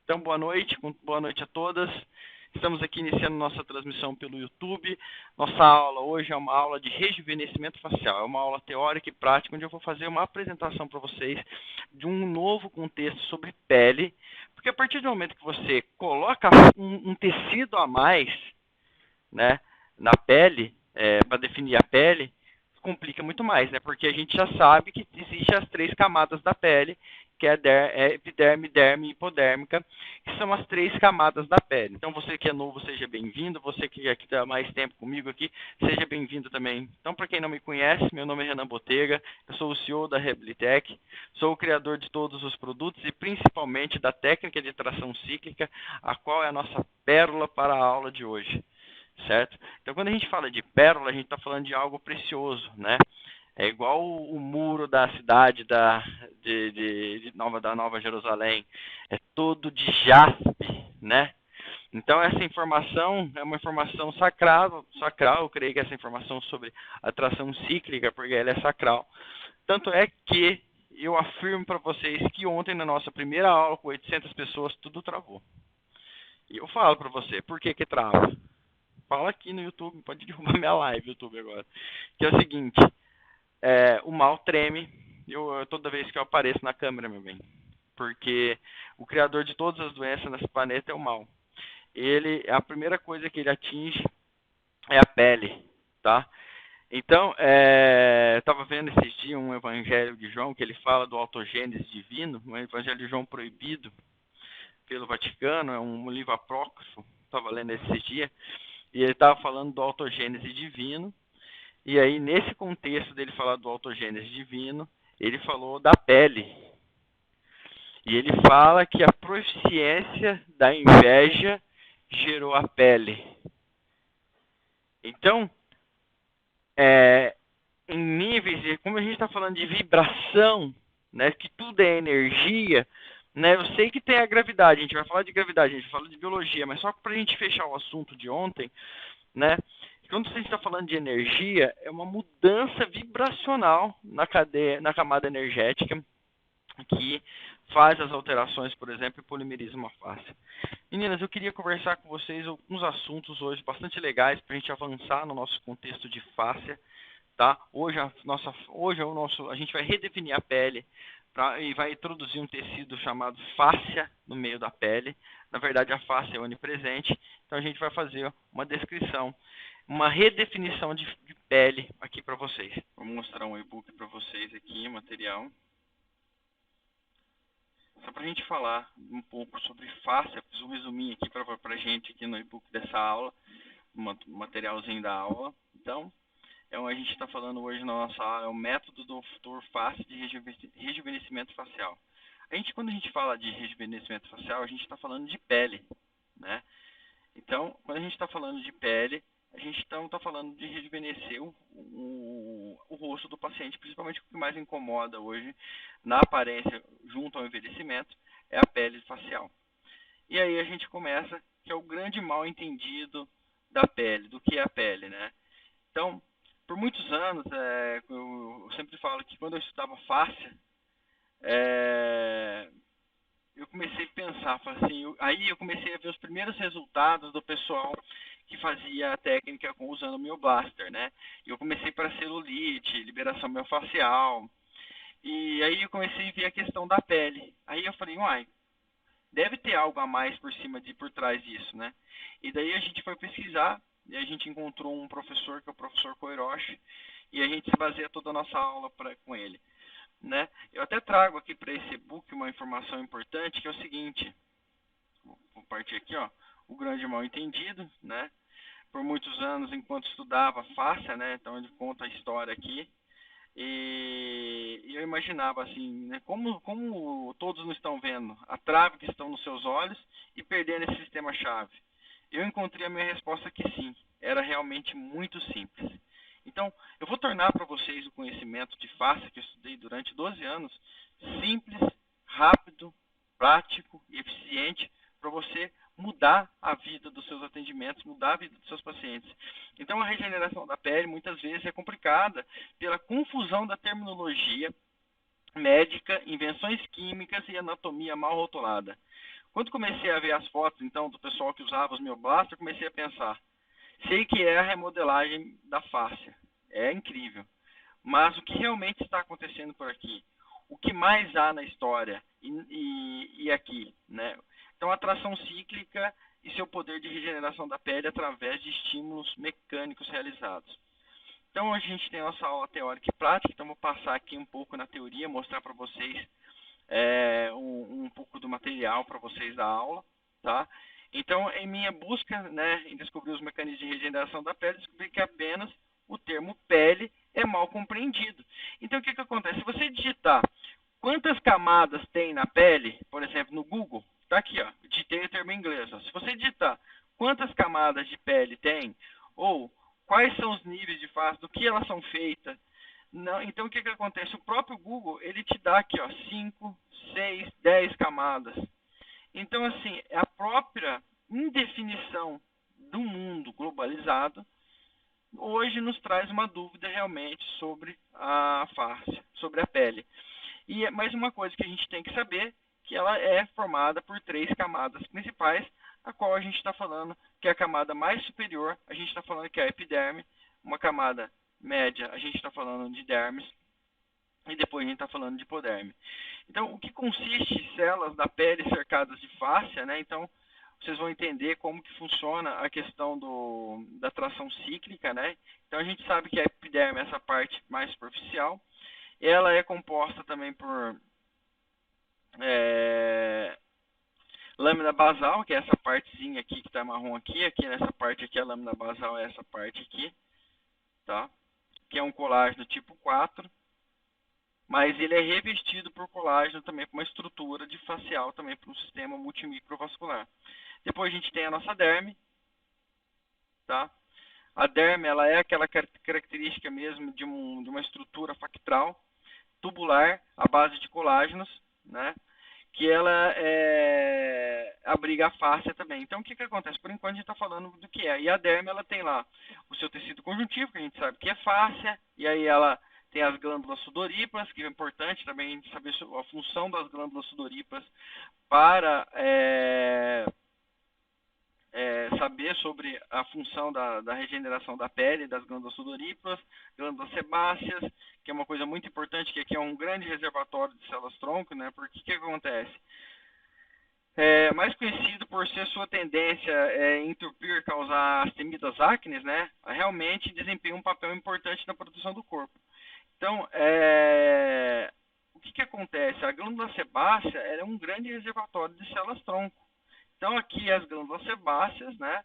Então, boa noite a todas. Estamos aqui iniciando nossa transmissão pelo YouTube. Nossa aula hoje é uma aula de rejuvenescimento facial. É uma aula teórica e prática, onde eu vou fazer uma apresentação para vocês de um novo contexto sobre pele. Porque a partir do momento que você coloca um tecido a mais, né, na pele, para definir a pele, complica muito mais, né? Porque a gente já sabe que existem as 3 camadas da pele, que é epiderme, derme e hipodérmica, que são as 3 camadas da pele. Então, você que é novo, seja bem-vindo. Você que está mais tempo comigo aqui, seja bem-vindo também. Então, para quem não me conhece, meu nome é Renan Botega, eu sou o CEO da Reabilitec, sou o criador de todos os produtos e principalmente da técnica de tração cíclica, a qual é a nossa pérola para a aula de hoje. Certo? Então, quando a gente fala de pérola, a gente está falando de algo precioso, né? É igual o muro da cidade da Nova Jerusalém. É todo de jaspe, né? Então, essa informação é uma informação sacral, eu creio que essa informação sobre atração cíclica, porque ela é sacral. Tanto é que eu afirmo para vocês que ontem, na nossa primeira aula, com 800 pessoas, tudo travou. E eu falo para você, por que que trava? Fala aqui no YouTube, pode derrubar minha live YouTube agora. Que é o seguinte, o mal treme toda vez que eu apareço na câmera, meu bem. Porque o criador de todas as doenças nesse planeta é o mal. A primeira coisa que ele atinge é a pele, tá? Então, eu estava vendo esses dias um evangelho de João, que ele fala do autogênese divino, um evangelho de João proibido pelo Vaticano, é um livro apócrifo, estava lendo esses dias. E ele estava falando do autogênese divino. E aí, nesse contexto dele falar do autogênese divino, ele falou da pele. E ele fala que a proficiência da inveja gerou a pele. Então, em níveis, como a gente está falando de vibração, né, que tudo é energia, né, eu sei que tem a gravidade, a gente vai falar de gravidade, a gente fala de biologia, mas só para a gente fechar o assunto de ontem, né? Quando você está falando de energia, é uma mudança vibracional na camada energética que faz as alterações, por exemplo, e polimeriza uma face. Meninas, eu queria conversar com vocês alguns assuntos hoje bastante legais para a gente avançar no nosso contexto de face, tá? Hoje a gente vai redefinir a pele e vai introduzir um tecido chamado fáscia no meio da pele. Na verdade, a face é onipresente, então a gente vai fazer uma descrição, uma redefinição de pele aqui para vocês. Vou mostrar um e-book para vocês aqui, material. Só para a gente falar um pouco sobre fáscia, fiz um resuminho aqui para a gente aqui no e-book dessa aula, um materialzinho da aula. Então, a gente está falando hoje na nossa aula, é o método do Dr. Face de rejuvenescimento facial. Quando a gente fala de rejuvenescimento facial, a gente está falando de pele, né? Então, quando a gente está falando de pele, a gente está falando de rejuvenescer o rosto do paciente, principalmente o que mais incomoda hoje na aparência junto ao envelhecimento é a pele facial. E aí a gente começa, que é o grande mal entendido da pele, do que é a pele, né? Então, por muitos anos, eu sempre falo que quando eu estudava fáscia, eu comecei a pensar, assim, aí eu comecei a ver os primeiros resultados do pessoal que fazia a técnica usando o Myoblaster, né? Eu comecei para celulite, liberação miofascial, e aí eu comecei a ver a questão da pele. Aí eu falei, uai, deve ter algo a mais por trás disso, né? E daí a gente foi pesquisar, e a gente encontrou um professor, que é o professor Koiroshi, e a gente se baseia toda a nossa aula com ele, né? Eu até trago aqui para esse e-book uma informação importante, que é o seguinte, vou partir aqui, ó, o grande mal entendido, né? Por muitos anos, enquanto estudava fáscia, né? Então ele conta a história aqui, e eu imaginava assim, né, como todos não estão vendo a trave que estão nos seus olhos e perdendo esse sistema-chave. Eu encontrei a minha resposta que sim, era realmente muito simples. Então, eu vou tornar para vocês o conhecimento de fáscia que eu estudei durante 12 anos simples, rápido, prático e eficiente para você mudar a vida dos seus atendimentos, mudar a vida dos seus pacientes. Então, a regeneração da pele muitas vezes é complicada pela confusão da terminologia médica, invenções químicas e anatomia mal rotulada. Quando comecei a ver as fotos, então, do pessoal que usava os mioblastos, eu comecei a pensar, sei que é a remodelagem da fáscia, é incrível, mas o que realmente está acontecendo por aqui? O que mais há na história e aqui, né? Então, a tração cíclica e seu poder de regeneração da pele através de estímulos mecânicos realizados. Então, a gente tem a nossa aula teórica e prática, então vou passar aqui um pouco na teoria, mostrar para vocês um pouco do material para vocês da aula, tá? Então, em minha busca, né, em descobrir os mecanismos de regeneração da pele, descobri que apenas o termo pele é mal compreendido. Então, o que acontece? Se você digitar quantas camadas tem na pele, por exemplo, no Google, tá aqui, ó, digitei o termo em inglês. Ó. Se você digitar quantas camadas de pele tem, ou quais são os níveis de face, do que elas são feitas, não, então o que acontece? O próprio Google, ele te dá aqui, ó, 5, 6, 10 camadas. Então, assim, a própria indefinição do mundo globalizado hoje nos traz uma dúvida realmente sobre a face, sobre a pele. E mais uma coisa que a gente tem que saber, que ela é formada por 3 camadas principais, a qual a gente está falando que é a camada mais superior, a gente está falando que é a epiderme, uma camada média, a gente está falando de dermis, e depois a gente está falando de hipoderme. Então, o que consiste em células da pele cercadas de fáscia, né? Então, vocês vão entender como que funciona a questão da tração cíclica, né? Então, a gente sabe que a epiderme é essa parte mais superficial. Ela é composta também por lâmina basal, que é essa partezinha aqui que está marrom aqui nessa parte aqui a lâmina basal é essa parte aqui, tá? Que é um colágeno tipo 4, mas ele é revestido por colágeno também com uma estrutura de facial também para um sistema multimicrovascular. Depois a gente tem a nossa derme, tá? A derme, ela é aquela característica mesmo de uma estrutura factral, tubular, à base de colágenos, né? Que ela abriga a fáscia também. Então, o que acontece? Por enquanto, a gente está falando do que é. E a derme, ela tem lá o seu tecido conjuntivo, que a gente sabe que é fáscia, e aí ela tem as glândulas sudoríparas, que é importante também a gente saber a função das glândulas sudoríparas para saber sobre a função da regeneração da pele, das glândulas sudoríparas, glândulas sebáceas, que é uma coisa muito importante, que aqui é um grande reservatório de células-tronco, né? Porque o que acontece? Mais conhecido por ser sua tendência em entupir, causar astemidas acnes, né? Realmente desempenha um papel importante na proteção do corpo. Então, o que acontece? A glândula sebácea é um grande reservatório de células-tronco. Então, aqui as glândulas sebáceas, né?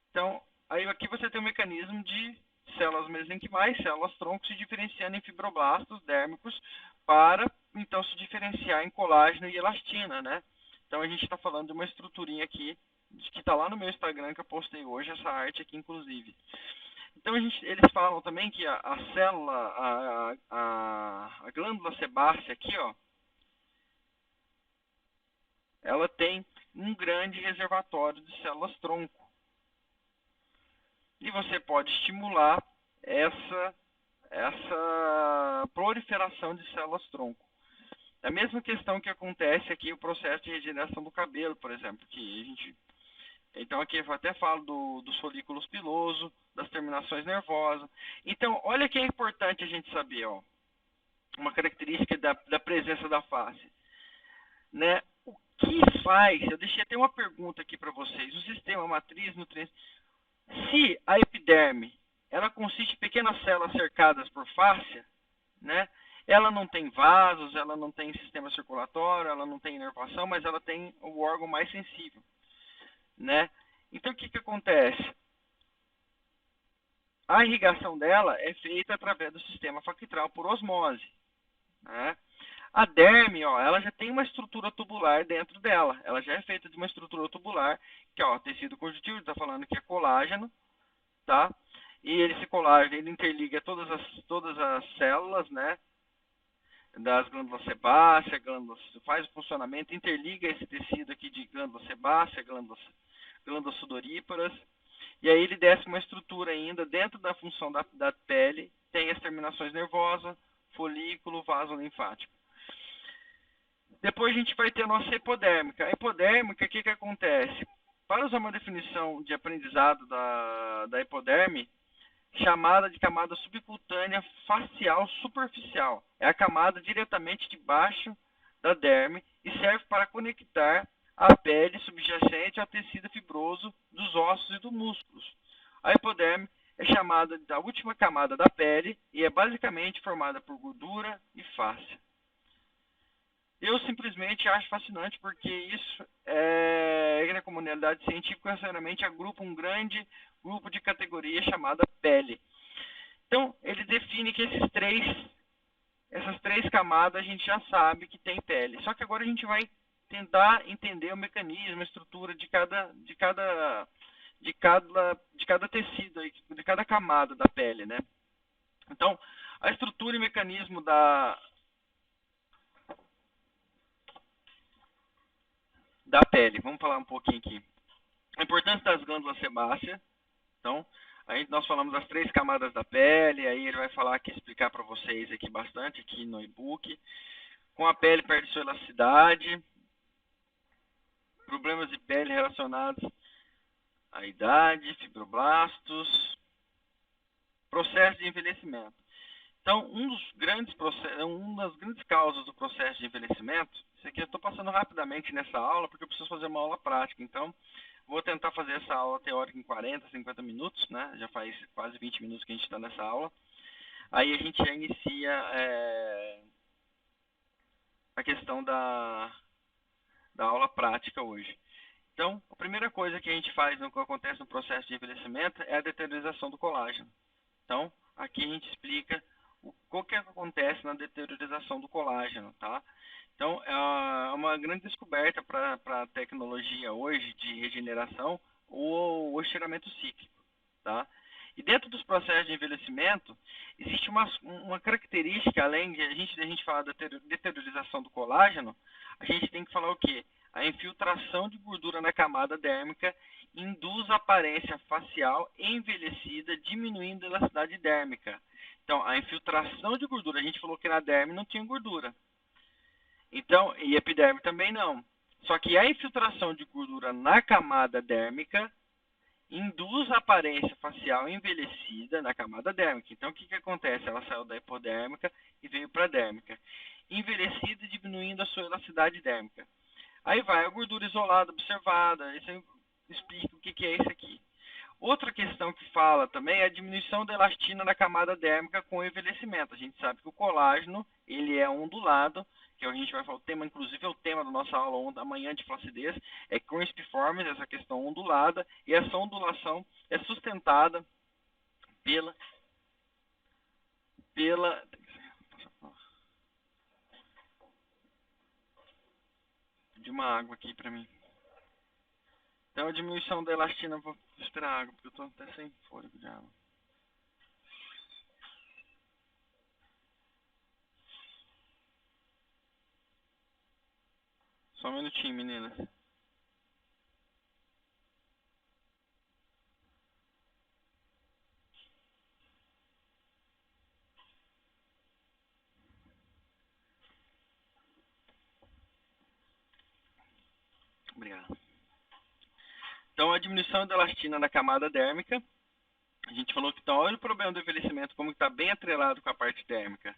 Então, aí aqui você tem um mecanismo de células mesenquimais, células-tronco se diferenciando em fibroblastos dérmicos para, então, se diferenciar em colágeno e elastina, né? Então, a gente está falando de uma estruturinha aqui, que está lá no meu Instagram, que eu postei hoje, essa arte aqui, inclusive. Então, eles falam também que a célula, a glândula sebácea aqui, ó, ela tem um grande reservatório de células-tronco. E você pode estimular essa proliferação de células-tronco. É a mesma questão que acontece aqui o processo de regeneração do cabelo, por exemplo, que a gente... Então aqui eu até falo dos folículos pilosos, das terminações nervosas. Então, olha que é importante a gente saber, ó, uma característica da presença da face, né? O que faz? Eu deixei até uma pergunta aqui para vocês. O sistema matriz nutriente, se a epiderme ela consiste em pequenas células cercadas por fáscia, né? Ela não tem vasos, ela não tem sistema circulatório, ela não tem inervação, mas ela tem o órgão mais sensível, né? Então o que acontece? A irrigação dela é feita através do sistema factral por osmose, né? A derme, ó, ela já tem uma estrutura tubular dentro dela. Ela já é feita de uma estrutura tubular, que é o tecido conjuntivo, está falando que é colágeno, tá? E esse colágeno ele interliga todas as células, né? Das glândulas sebáceas, faz o funcionamento, interliga esse tecido aqui de glândula sebácea, glândulas sudoríparas, e aí ele desce uma estrutura ainda dentro da função da pele, tem as terminações nervosas, folículo, vaso linfático. Depois a gente vai ter a nossa hipodérmica. A hipodérmica, o que acontece? Para usar uma definição de aprendizado da hipoderme, chamada de camada subcutânea facial superficial. É a camada diretamente debaixo da derme e serve para conectar a pele subjacente ao tecido fibroso dos ossos e dos músculos. A hipoderme é chamada da última camada da pele e é basicamente formada por gordura e fáscia. Eu simplesmente acho fascinante porque isso na comunidade científica necessariamente agrupa um grande grupo de categoria chamada pele. Então, ele define que essas três camadas a gente já sabe que tem pele. Só que agora a gente vai tentar entender o mecanismo, a estrutura de cada tecido, de cada camada da pele, né? Então, a estrutura e mecanismo da pele. Vamos falar um pouquinho aqui. A importância das glândulas sebáceas. Então, aí nós falamos das 3 camadas da pele, aí ele vai falar aqui, explicar para vocês aqui bastante aqui no e-book. Com a pele perde sua elasticidade, problemas de pele relacionados à idade, fibroblastos, processo de envelhecimento. Então, uma das grandes causas do processo de envelhecimento, isso aqui eu estou passando rapidamente nessa aula, porque eu preciso fazer uma aula prática, então vou tentar fazer essa aula teórica em 40, 50 minutos, né? Já faz quase 20 minutos que a gente está nessa aula. Aí a gente já inicia a questão da aula prática hoje. Então, a primeira coisa que a gente faz no que acontece no processo de envelhecimento é a deteriorização do colágeno. Então, aqui a gente explica o que acontece na deteriorização do colágeno, tá? Então, é uma grande descoberta para a tecnologia hoje de regeneração o estiramento cíclico, tá? E dentro dos processos de envelhecimento, existe uma característica, além de a gente falar da deteriorização do colágeno, a gente tem que falar o quê? A infiltração de gordura na camada dérmica induz a aparência facial envelhecida, diminuindo a elasticidade dérmica. Então, a infiltração de gordura, a gente falou que na derme não tinha gordura. Então, e epiderme também não. Só que a infiltração de gordura na camada dérmica induz a aparência facial envelhecida na camada dérmica. Então, o que acontece? Ela saiu da hipodérmica e veio para a dérmica. Envelhecida e diminuindo a sua elasticidade dérmica. Aí vai a gordura isolada observada. Isso aí explica o que é isso aqui. Outra questão que fala também é a diminuição da elastina na camada dérmica com o envelhecimento. A gente sabe que o colágeno ele é ondulado, que a gente vai falar, o tema, inclusive é o tema da nossa aula amanhã de flacidez, é crinspiformis, essa questão ondulada, e essa ondulação é sustentada pela de uma água aqui para mim. Então a diminuição da elastina, vou esperar a água, porque eu estou até sem fôlego de água. Só um minutinho, meninas. Obrigado. Então, a diminuição da elastina na camada dérmica. A gente falou que, então, olha o problema do envelhecimento, como está bem atrelado com a parte térmica.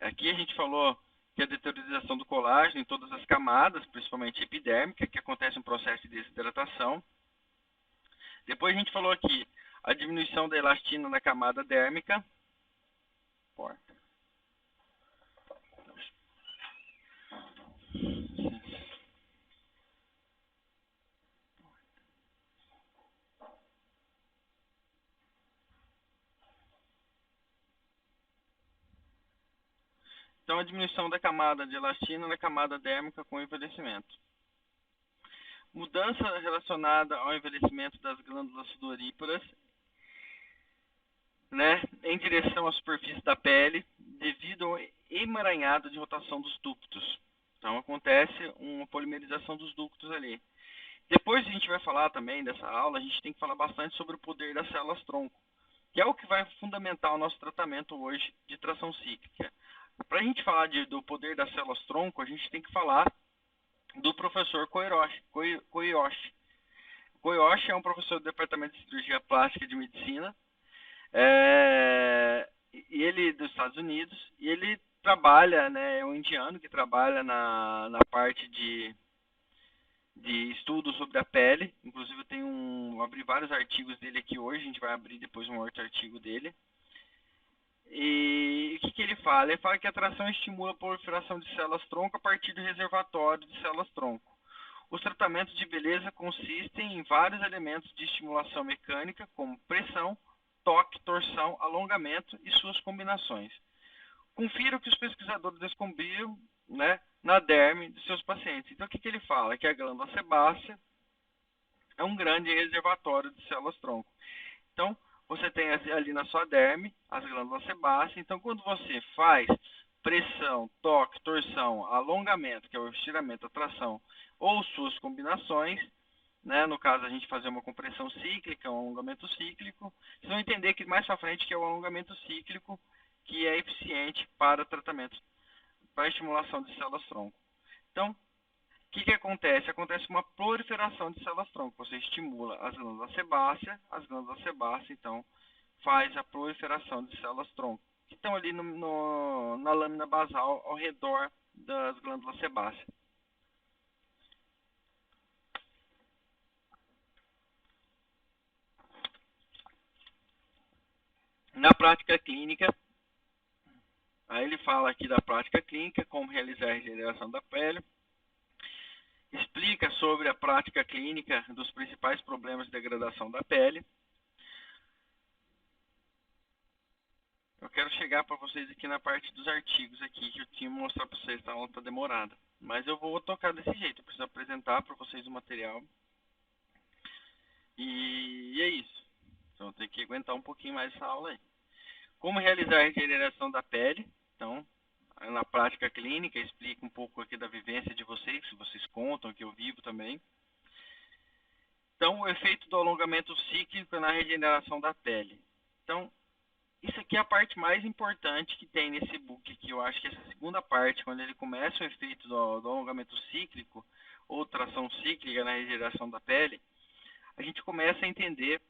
Aqui a gente falou que a deteriorização do colágeno em todas as camadas, principalmente epidérmica, que acontece um processo de desidratação. Depois a gente falou aqui a diminuição da elastina na camada dérmica. Porta. Então, a diminuição da camada de elastina na camada dérmica com o envelhecimento. Mudança relacionada ao envelhecimento das glândulas sudoríparas, né, em direção à superfície da pele, devido ao emaranhado de rotação dos ductos. Então, acontece uma polimerização dos ductos ali. Depois a gente vai falar também dessa aula, a gente tem que falar bastante sobre o poder das células tronco, que é o que vai fundamentar o nosso tratamento hoje de tração cíclica. Para a gente falar do poder das células-tronco, a gente tem que falar do professor Koiyoshi. Koiyoshi é um professor do Departamento de Cirurgia Plástica de Medicina, e ele dos Estados Unidos, e ele trabalha, né, é um indiano que trabalha na parte de estudos sobre a pele. Inclusive eu tenho abri vários artigos dele aqui hoje, a gente vai abrir depois um outro artigo dele. E o que ele fala? Ele fala que a atração estimula a proliferação de células-tronco a partir do reservatório de células-tronco. Os tratamentos de beleza consistem em vários elementos de estimulação mecânica, como pressão, toque, torção, alongamento e suas combinações. Confira o que os pesquisadores descobriram, né, na derme de seus pacientes. Então, o que ele fala? Que a glândula sebácea é um grande reservatório de células-tronco. Então, você tem ali na sua derme as glândulas sebáceas. Então, quando você faz pressão, toque, torção, alongamento, que é o estiramento, a tração, ou suas combinações, né, no caso a gente fazer uma compressão cíclica, um alongamento cíclico, vocês vão entender que mais para frente que é o alongamento cíclico que é eficiente para tratamento, para estimulação de células-tronco. Então, o que acontece? Acontece uma proliferação de células-tronco. Você estimula as glândulas sebáceas, então, faz a proliferação de células-tronco, que estão ali na lâmina basal ao redor das glândulas sebáceas. Na prática clínica, aí ele fala aqui da prática clínica, como realizar a regeneração da pele, explica sobre a prática clínica dos principais problemas de degradação da pele. Eu quero chegar para vocês aqui na parte dos artigos aqui, que eu tinha que mostrar para vocês, tá? A aula está demorada. Mas eu vou tocar desse jeito, eu preciso apresentar para vocês o material. E é isso. Então, tem que aguentar um pouquinho mais essa aula aí. Como realizar a regeneração da pele. Então, na prática clínica, explica um pouco aqui da vivência de vocês, se vocês contam, que eu vivo também. Então, o efeito do alongamento cíclico na regeneração da pele. Então, isso aqui é a parte mais importante que tem nesse book aqui. Eu acho que essa segunda parte, quando ele começa o efeito do alongamento cíclico, ou tração cíclica na regeneração da pele, a gente começa a entender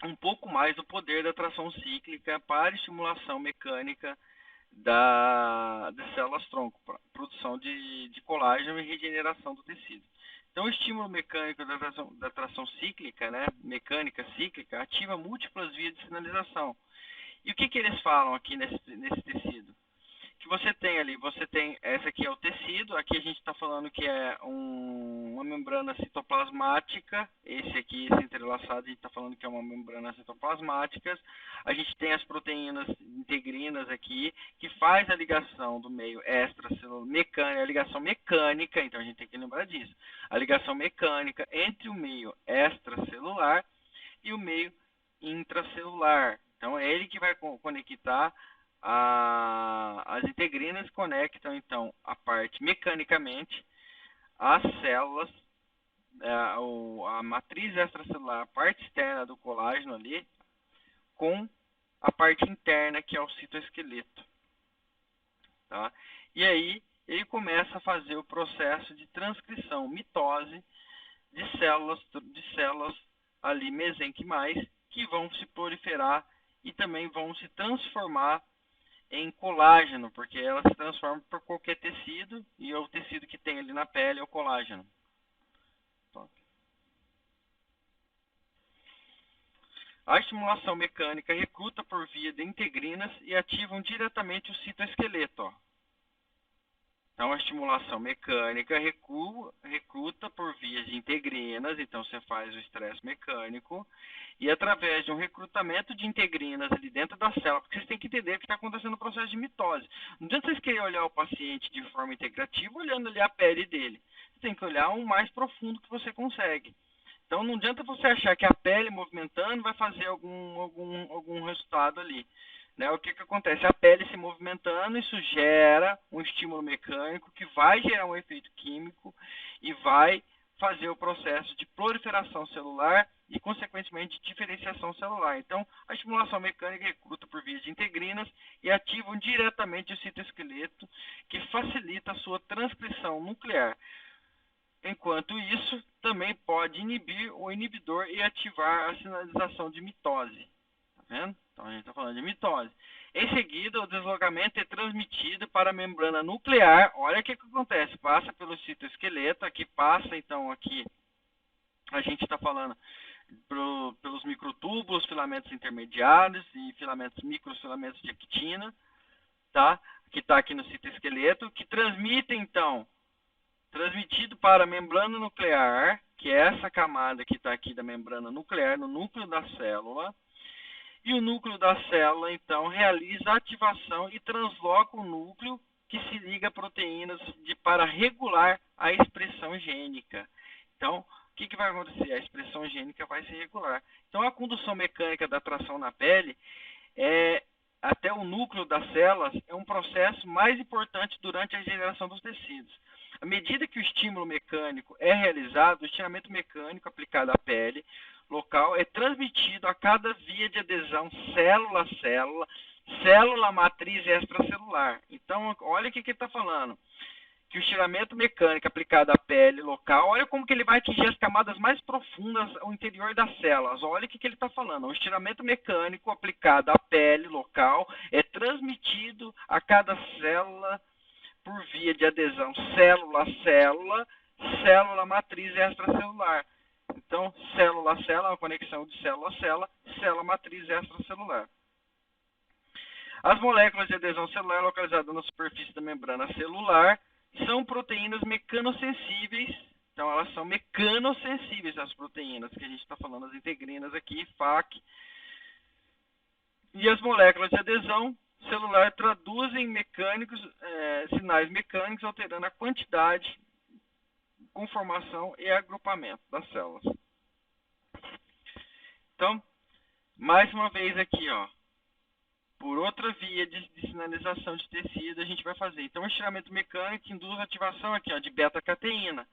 um pouco mais do poder da tração cíclica para estimulação mecânica das células-tronco, produção de colágeno e regeneração do tecido. Então, o estímulo mecânico da tração cíclica, né, mecânica cíclica, ativa múltiplas vias de sinalização. E o que eles falam aqui nesse tecido? Que você tem ali, essa aqui é o tecido, aqui a gente está falando que é uma membrana citoplasmática, esse entrelaçado, a gente está falando que é uma membrana citoplasmática. A gente tem as proteínas integrinas aqui, que faz a ligação do meio extracelular, mecânica, a ligação mecânica, então a gente tem que lembrar disso, a ligação mecânica entre o meio extracelular e o meio intracelular. Então é ele que vai conectar as integrinas, conectam então a parte mecanicamente as células, a matriz extracelular, a parte externa do colágeno ali, com a parte interna que é o citoesqueleto, tá? E aí ele começa a fazer o processo de transcrição, mitose de células ali mesenquimais, que vão se proliferar e também vão se transformar em colágeno, porque ela se transforma por qualquer tecido, e o tecido que tem ali na pele é o colágeno. A estimulação mecânica recruta por via de integrinas e ativam diretamente o citoesqueleto. Ó. Então, a estimulação mecânica recruta por via de integrinas, então você faz o estresse mecânico, e através de um recrutamento de integrinas ali dentro da célula, porque vocês têm que entender que está acontecendo o processo de mitose. Não adianta vocês querem olhar o paciente de forma integrativa olhando ali a pele dele. Você tem que olhar o mais profundo que você consegue. Então não adianta você achar que a pele movimentando vai fazer algum resultado ali. Né? O que acontece? A pele se movimentando, isso gera um estímulo mecânico que vai gerar um efeito químico e vai fazer o processo de proliferação celular e, consequentemente, de diferenciação celular. Então, a estimulação mecânica recruta por via de integrinas e ativam diretamente o citoesqueleto, que facilita a sua transcrição nuclear. Enquanto isso, também pode inibir o inibidor e ativar a sinalização de mitose. Tá vendo? Então, a gente está falando de mitose. Em seguida, o deslocamento é transmitido para a membrana nuclear. Olha o que acontece. Passa pelo citoesqueleto. Aqui passa, então, aqui a gente está falando pelos microtúbulos, filamentos intermediários e microfilamentos de actina, tá? Que está aqui no citoesqueleto, que transmite, então, transmitido para a membrana nuclear, que é essa camada que está aqui da membrana nuclear, no núcleo da célula. E o núcleo da célula, então, realiza a ativação e transloca o núcleo que se liga a proteínas para regular a expressão gênica. Então, o que vai acontecer? A expressão gênica vai se regular. Então, a condução mecânica da tração na pele até o núcleo das células é um processo mais importante durante a regeneração dos tecidos. À medida que o estímulo mecânico é realizado, o estiramento mecânico aplicado à pele local é transmitido a cada via de adesão célula a célula, célula matriz extracelular. Então, olha o que ele está falando. Que o estiramento mecânico aplicado à pele local, olha como que ele vai atingir as camadas mais profundas ao interior das células. Olha o que ele está falando. O estiramento mecânico aplicado à pele local é transmitido a cada célula por via de adesão célula a célula, célula matriz extracelular. Então, célula a célula, uma conexão de célula a célula, célula matriz extracelular. As moléculas de adesão celular localizadas na superfície da membrana celular são proteínas mecanossensíveis. Então, elas são mecanossensíveis, as proteínas que a gente está falando, as integrinas aqui, FAC. E as moléculas de adesão celular traduzem sinais mecânicos, alterando a quantidade, conformação e agrupamento das células. Então, mais uma vez aqui, ó, por outra via de sinalização de tecido, a gente vai fazer. Então, o estiramento mecânico induz a ativação aqui, ó, de beta-cateína.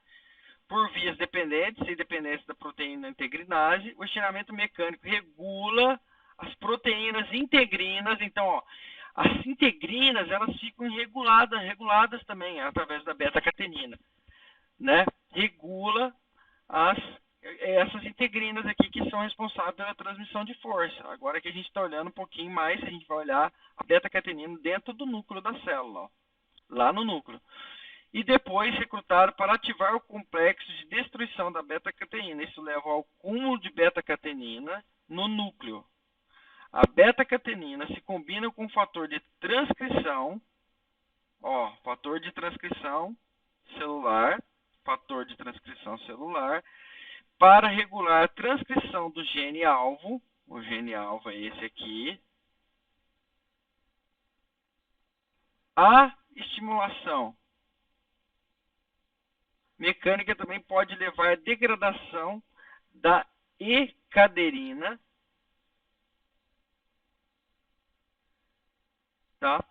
Por vias dependentes e dependentes da proteína integrinase, o estiramento mecânico regula as proteínas integrinas. Então, ó, as integrinas, elas ficam reguladas também através da beta-catenina, né? Regula essas integrinas aqui que são responsáveis pela transmissão de força. Agora que a gente está olhando um pouquinho mais, a gente vai olhar a beta-catenina dentro do núcleo da célula, ó, lá no núcleo. E depois recrutado para ativar o complexo de destruição da beta-catenina. Isso leva ao cúmulo de beta-catenina no núcleo. A beta-catenina se combina com o fator de transcrição, ó, fator de transcrição celular, para regular a transcrição do gene alvo. O gene alvo é esse aqui. A estimulação mecânica também pode levar à degradação da E-caderina, tá?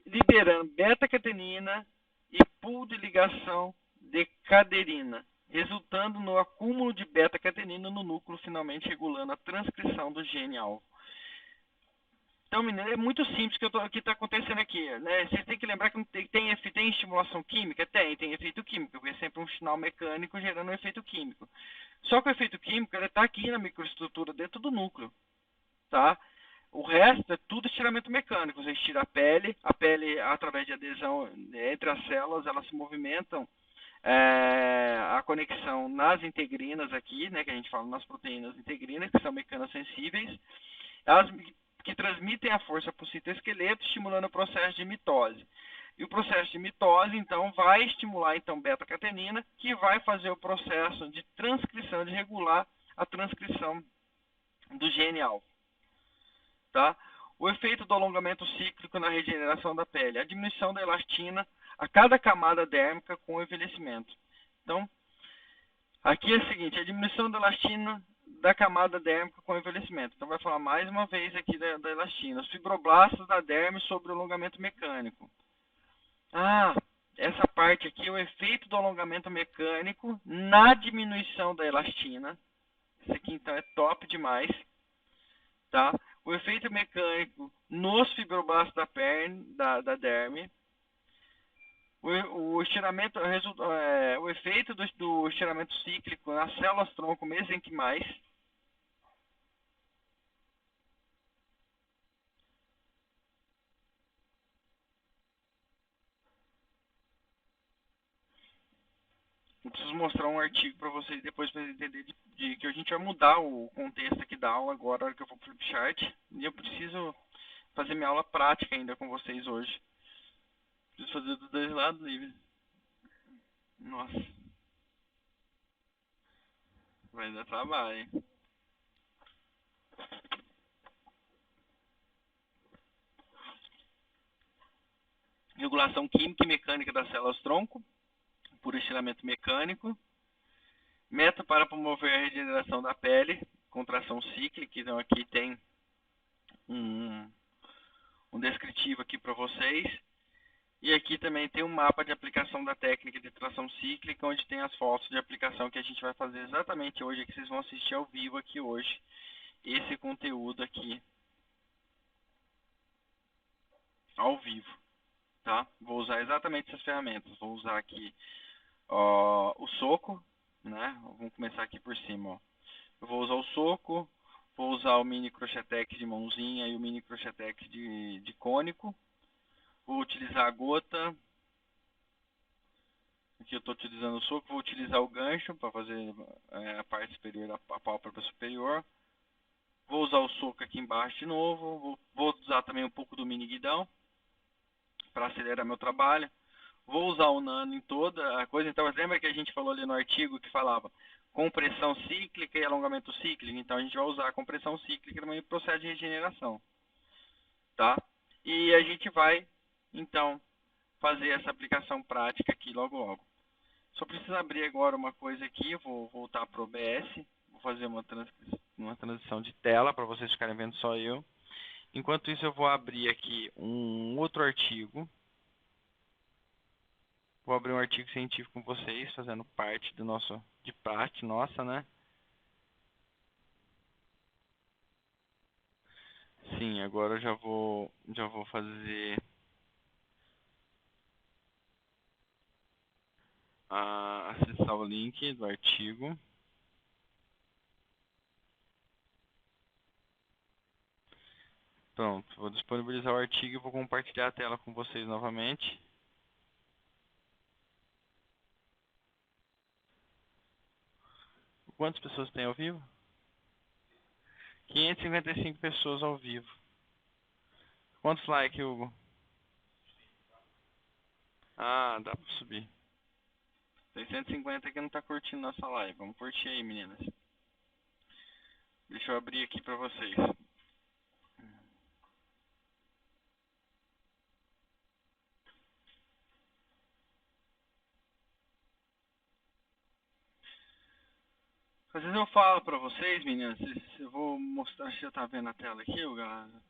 Liberando beta-catenina e pool de ligação de caderina, resultando no acúmulo de beta-catenina no núcleo, finalmente regulando a transcrição do gene alvo. Então, menino, é muito simples o que está acontecendo aqui, né? Vocês têm que lembrar que tem estimulação química? Tem efeito químico, porque é sempre um sinal mecânico gerando um efeito químico. Só que o efeito químico está aqui na microestrutura dentro do núcleo, tá? O resto é tudo estiramento mecânico. Você estira a pele, através de adesão entre as células, elas se movimentam, a conexão nas integrinas aqui, né, que a gente fala nas proteínas integrinas, que são mecanossensíveis, elas que transmitem a força para o citoesqueleto, estimulando o processo de mitose. E o processo de mitose, então, vai estimular então beta-catenina, que vai fazer o processo de transcrição, de regular a transcrição do gene alvo. Tá? O efeito do alongamento cíclico na regeneração da pele, a diminuição da elastina a cada camada dérmica com o envelhecimento. Então, aqui é o seguinte, a diminuição da elastina da camada dérmica com o envelhecimento. Então, vai falar mais uma vez aqui da elastina. Os fibroblastos da derme sobre o alongamento mecânico. essa parte aqui é o efeito do alongamento mecânico na diminuição da elastina. Esse aqui então é top demais, tá? O efeito mecânico nos fibroblastos da perna, da derme. O estiramento, o efeito do estiramento cíclico nas células tronco mesenquimais. Eu preciso mostrar um artigo para vocês depois para entender de que a gente vai mudar o contexto aqui da aula agora, na hora que eu for para o flipchart. E eu preciso fazer minha aula prática ainda com vocês hoje. Preciso fazer dos dois lados livres. Nossa. Vai dar trabalho, hein? Regulação química e mecânica das células tronco, por estiramento mecânico. Método para promover a regeneração da pele, contração cíclica. Então aqui tem um descritivo aqui para vocês. E aqui também tem um mapa de aplicação da técnica de tração cíclica, onde tem as fotos de aplicação que a gente vai fazer exatamente hoje, que vocês vão assistir ao vivo aqui hoje. Esse conteúdo aqui, ao vivo, tá? Vou usar exatamente essas ferramentas. Vou usar aqui o soco, né? Vamos começar aqui por cima, ó. Eu vou usar o soco, vou usar o mini crochetex de mãozinha e o mini crochetex de cônico. Vou utilizar a gota. Aqui eu estou utilizando o soco, vou utilizar o gancho para fazer a parte superior, a pálpebra superior. Vou usar o soco aqui embaixo de novo. Vou usar também um pouco do mini guidão para acelerar meu trabalho. Vou usar o nano em toda a coisa. Então, lembra que a gente falou ali no artigo que falava compressão cíclica e alongamento cíclico? Então, a gente vai usar a compressão cíclica no processo de regeneração, tá? E a gente vai, então, fazer essa aplicação prática aqui logo logo. Só preciso abrir agora uma coisa aqui, vou voltar para o OBS, vou fazer uma transição de tela para vocês ficarem vendo só eu. Enquanto isso eu vou abrir aqui um outro artigo. Vou abrir um artigo científico com vocês, fazendo parte do de parte nossa, né? Sim, agora eu já vou fazer acessar o link do artigo. Pronto, vou disponibilizar o artigo e vou compartilhar a tela com vocês novamente. Quantas pessoas tem ao vivo? 555 pessoas ao vivo. Quantos likes, Hugo? Ah, dá pra subir. 650 que não tá curtindo nossa live. Vamos curtir aí, meninas. Deixa eu abrir aqui pra vocês. Às vezes eu falo pra vocês, meninas, eu vou mostrar, se já tá vendo a tela aqui, galera.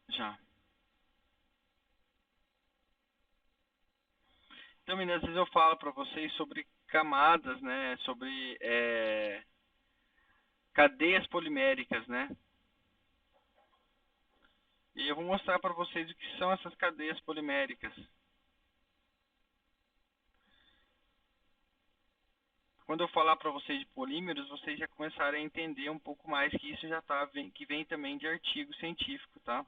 Já. Então, meninas, às vezes eu falo pra vocês sobre camadas, né, sobre cadeias poliméricas, né. E eu vou mostrar pra vocês o que são essas cadeias poliméricas. Quando eu falar para vocês de polímeros, vocês já começarem a entender um pouco mais que isso já que vem também de artigo científico, tá?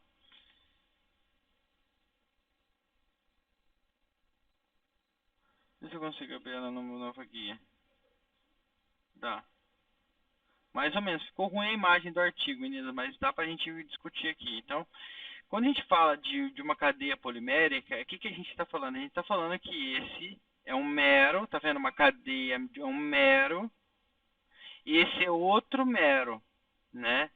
Deixa eu consigo abrir ela no nova guia. Dá. Mais ou menos. Ficou ruim a imagem do artigo, meninas, mas dá pra gente discutir aqui. Então, quando a gente fala de uma cadeia polimérica, o que a gente está falando? A gente está falando que esse é um mero, tá vendo? Uma cadeia de um mero, e esse é outro mero, né?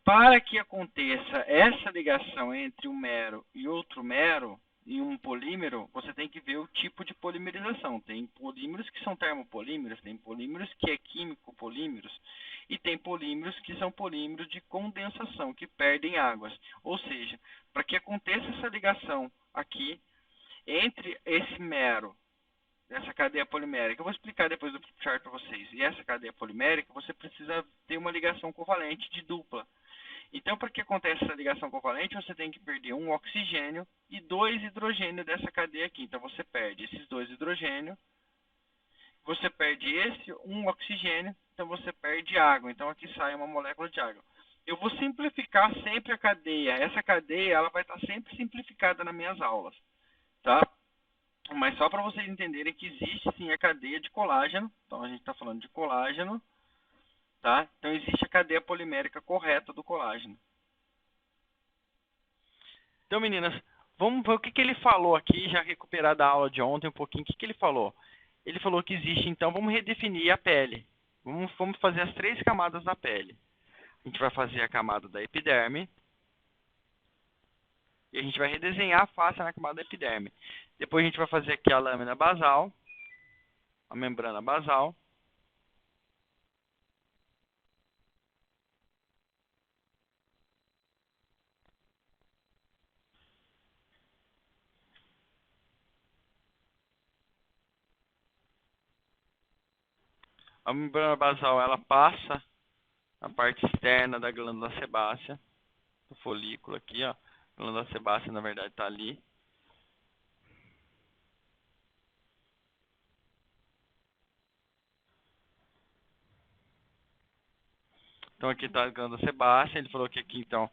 Para que aconteça essa ligação entre um mero e outro mero, em um polímero, você tem que ver o tipo de polimerização. Tem polímeros que são termopolímeros, tem polímeros que é químico polímeros, e tem polímeros que são polímeros de condensação, que perdem águas. Ou seja, para que aconteça essa ligação aqui, Entre esse mero, essa cadeia polimérica, eu vou explicar depois do chart para vocês, e essa cadeia polimérica, você precisa ter uma ligação covalente de dupla. Então, para que aconteça essa ligação covalente, você tem que perder um oxigênio e 2 hidrogênios dessa cadeia aqui. Então, você perde esses 2 hidrogênios, você perde esse um oxigênio, então você perde água. Então, aqui sai uma molécula de água. Eu vou simplificar sempre a cadeia. Essa cadeia ela vai estar sempre simplificada nas minhas aulas, tá? Mas só para vocês entenderem que existe sim a cadeia de colágeno. Então, a gente está falando de colágeno. Tá? Então, existe a cadeia polimérica correta do colágeno. Então, meninas, vamos ver o que ele falou aqui, já recuperar da aula de ontem um pouquinho. O que ele falou? Ele falou que existe, então, vamos redefinir a pele. Vamos fazer as 3 camadas da pele. A gente vai fazer a camada da epiderme. E a gente vai redesenhar a face na camada da epiderme. Depois a gente vai fazer aqui a lâmina basal, a membrana basal. A membrana basal ela passa a parte externa da glândula sebácea, do folículo aqui, ó. A glândula sebácea na verdade está ali. Então aqui está a glândula sebácea. Ele falou que aqui então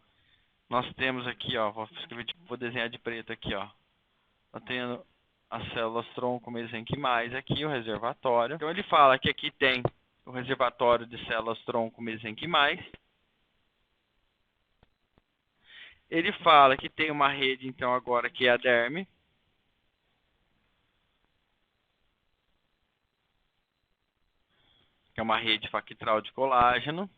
nós temos aqui, ó, vou desenhar de preto aqui, ó. Tá tendo as células tronco mesenquimais aqui, o reservatório. Então ele fala que aqui tem o reservatório de células tronco mesenquimais. Ele fala que tem uma rede, então, agora que é a derme. Que é uma rede factral de colágeno.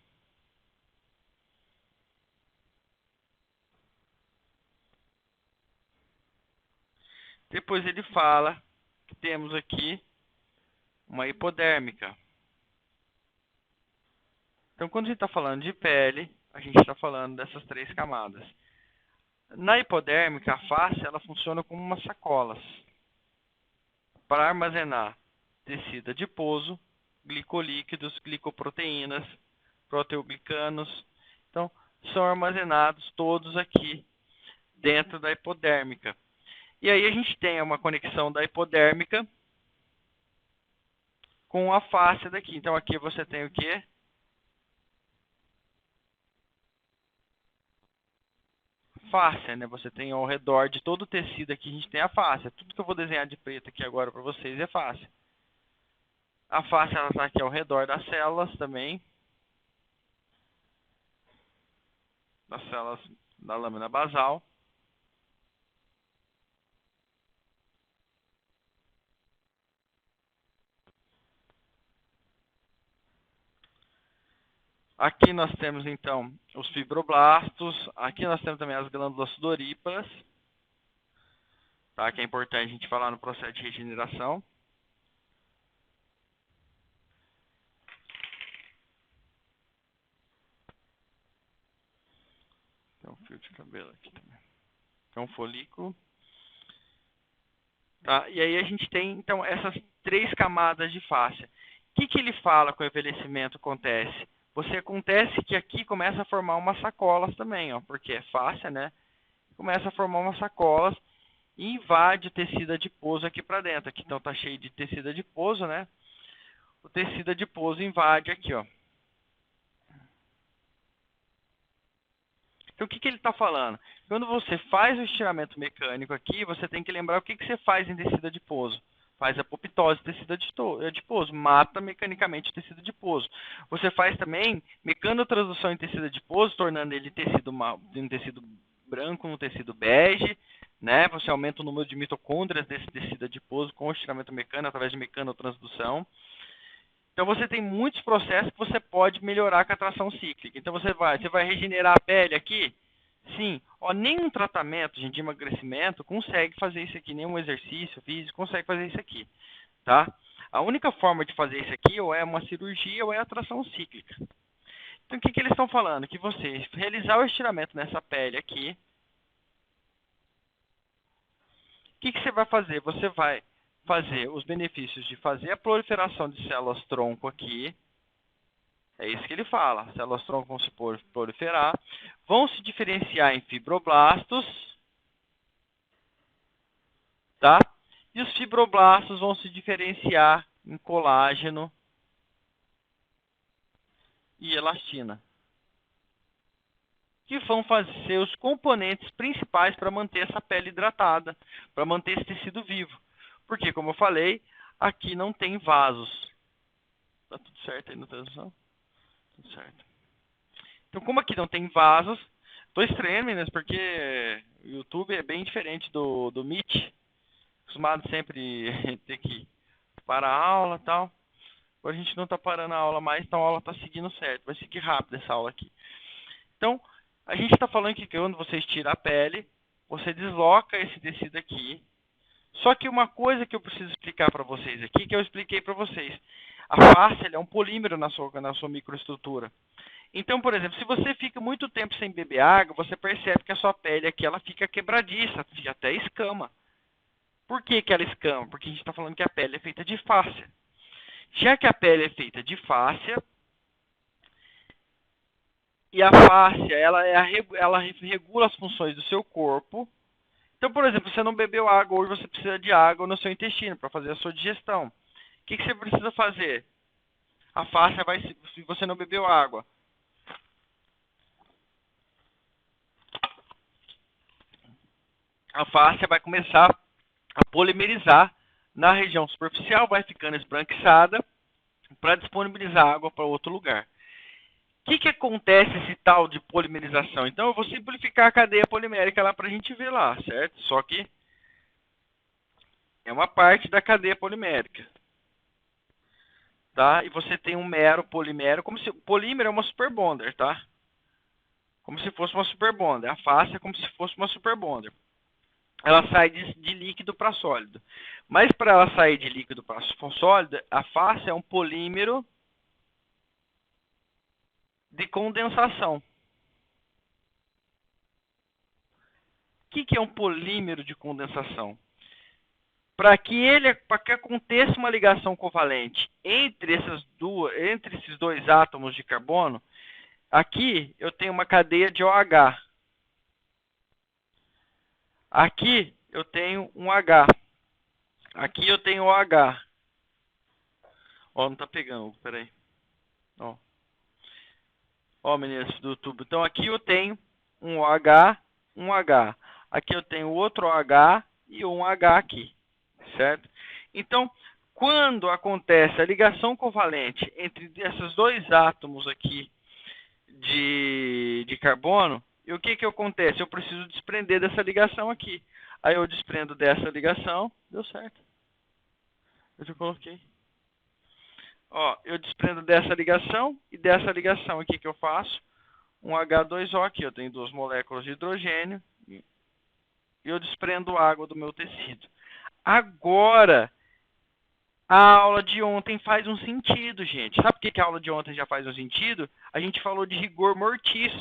Depois ele fala que temos aqui uma hipodérmica. Então, quando a gente está falando de pele, a gente está falando dessas 3 camadas. Na hipodérmica, a face ela funciona como umas sacolas para armazenar tecido adiposo, glicolíquidos, glicoproteínas, proteoglicanos. Então, são armazenados todos aqui dentro da hipodérmica. E aí a gente tem uma conexão da hipodérmica com a face daqui. Então, aqui você tem o quê? Fáscia, né? Você tem ao redor de todo o tecido aqui, a gente tem a fáscia. Tudo que eu vou desenhar de preto aqui agora para vocês é fáscia. A fáscia ela está aqui ao redor das células também. Das células da lâmina basal. Aqui nós temos, então, os fibroblastos. Aqui nós temos também as glândulas sudoríparas. Tá? Que é importante a gente falar no processo de regeneração. Tem um fio de cabelo aqui também. Tem um folículo. Tá? E aí a gente tem, então, essas 3 camadas de fáscia. O que ele fala que o envelhecimento acontece? Acontece que aqui começa a formar umas sacolas também, ó, porque é fáscia, né? Começa a formar umas sacolas e invade o tecido adiposo aqui para dentro. Aqui então tá cheio de tecido adiposo, né? O tecido adiposo invade aqui, ó. Então o que ele está falando? Quando você faz o estiramento mecânico aqui, você tem que lembrar o que você faz em tecido adiposo. Faz apoptose do tecido adiposo, mata mecanicamente o tecido adiposo. Você faz também mecanotransdução em tecido adiposo, tornando ele de um tecido branco um tecido bege, né? Você aumenta o número de mitocôndrias desse tecido adiposo com o estiramento mecânico através de mecanotransdução. Então você tem muitos processos que você pode melhorar com a tração cíclica. Então você vai regenerar a pele aqui? Sim, ó, nenhum tratamento de emagrecimento consegue fazer isso aqui, nenhum exercício físico consegue fazer isso aqui, tá? A única forma de fazer isso aqui ou é uma cirurgia ou é a tração cíclica. Então o que eles estão falando? Que você realizar o estiramento nessa pele aqui, que você vai fazer? Você vai fazer os benefícios de fazer a proliferação de células-tronco aqui. É isso que ele fala. Células-tronco vão se proliferar, vão se diferenciar em fibroblastos, tá? E os fibroblastos vão se diferenciar em colágeno e elastina, que vão ser os componentes principais para manter essa pele hidratada, para manter esse tecido vivo. Porque, como eu falei, aqui não tem vasos. Tá tudo certo aí na transmissão? Tudo certo. Então, como aqui não tem vasos, estou estranhando, meninas, porque o YouTube é bem diferente do Meet. Acostumado sempre ter que parar a aula e tal. Agora a gente não está parando a aula mais, então a aula está seguindo certo. Vai seguir rápido essa aula aqui. Então, a gente está falando que quando você estira a pele, você desloca esse tecido aqui. Só que uma coisa que eu preciso explicar para vocês aqui, que eu expliquei para vocês. A face é um polímero na sua microestrutura. Então, por exemplo, se você fica muito tempo sem beber água, você percebe que a sua pele aqui ela fica quebradiça, fica até escama. Por que ela escama? Porque a gente está falando que a pele é feita de fáscia. Já que a pele é feita de fáscia, e a fáscia ela regula as funções do seu corpo. Então, por exemplo, você não bebeu água, hoje você precisa de água no seu intestino para fazer a sua digestão. O que você precisa fazer? A fáscia vai, se você não bebeu água, a fáscia vai começar a polimerizar na região superficial, vai ficando esbranquiçada para disponibilizar água para outro lugar. O que acontece esse tal de polimerização? Então, eu vou simplificar a cadeia polimérica lá para a gente ver lá, certo? Só que é uma parte da cadeia polimérica. Tá? E você tem um mero polimero, como se o polímero é uma superbonder, tá? Como se fosse uma superbonder. A face é como se fosse uma superbonder. Ela sai de líquido para sólido. Mas para ela sair de líquido para sólido, a face é um polímero de condensação. O que é um polímero de condensação? Para que aconteça uma ligação covalente entre esses dois átomos de carbono, aqui eu tenho uma cadeia de OH. Aqui eu tenho um H. Aqui eu tenho OH. Ó, não está pegando, peraí. Ó, meninas do YouTube. Então aqui eu tenho um OH, um H. Aqui eu tenho outro OH e um H aqui. Certo? Então, quando acontece a ligação covalente entre esses dois átomos aqui de carbono, e o que acontece? Eu preciso desprender dessa ligação aqui. Aí eu desprendo dessa ligação, deu certo. Eu já coloquei. Ó, eu desprendo dessa ligação e dessa ligação aqui que eu faço, um H2O aqui, eu tenho 2 moléculas de hidrogênio, e eu desprendo água do meu tecido. Agora, a aula de ontem faz um sentido, gente. Sabe por que a aula de ontem já faz um sentido? A gente falou de rigor mortis.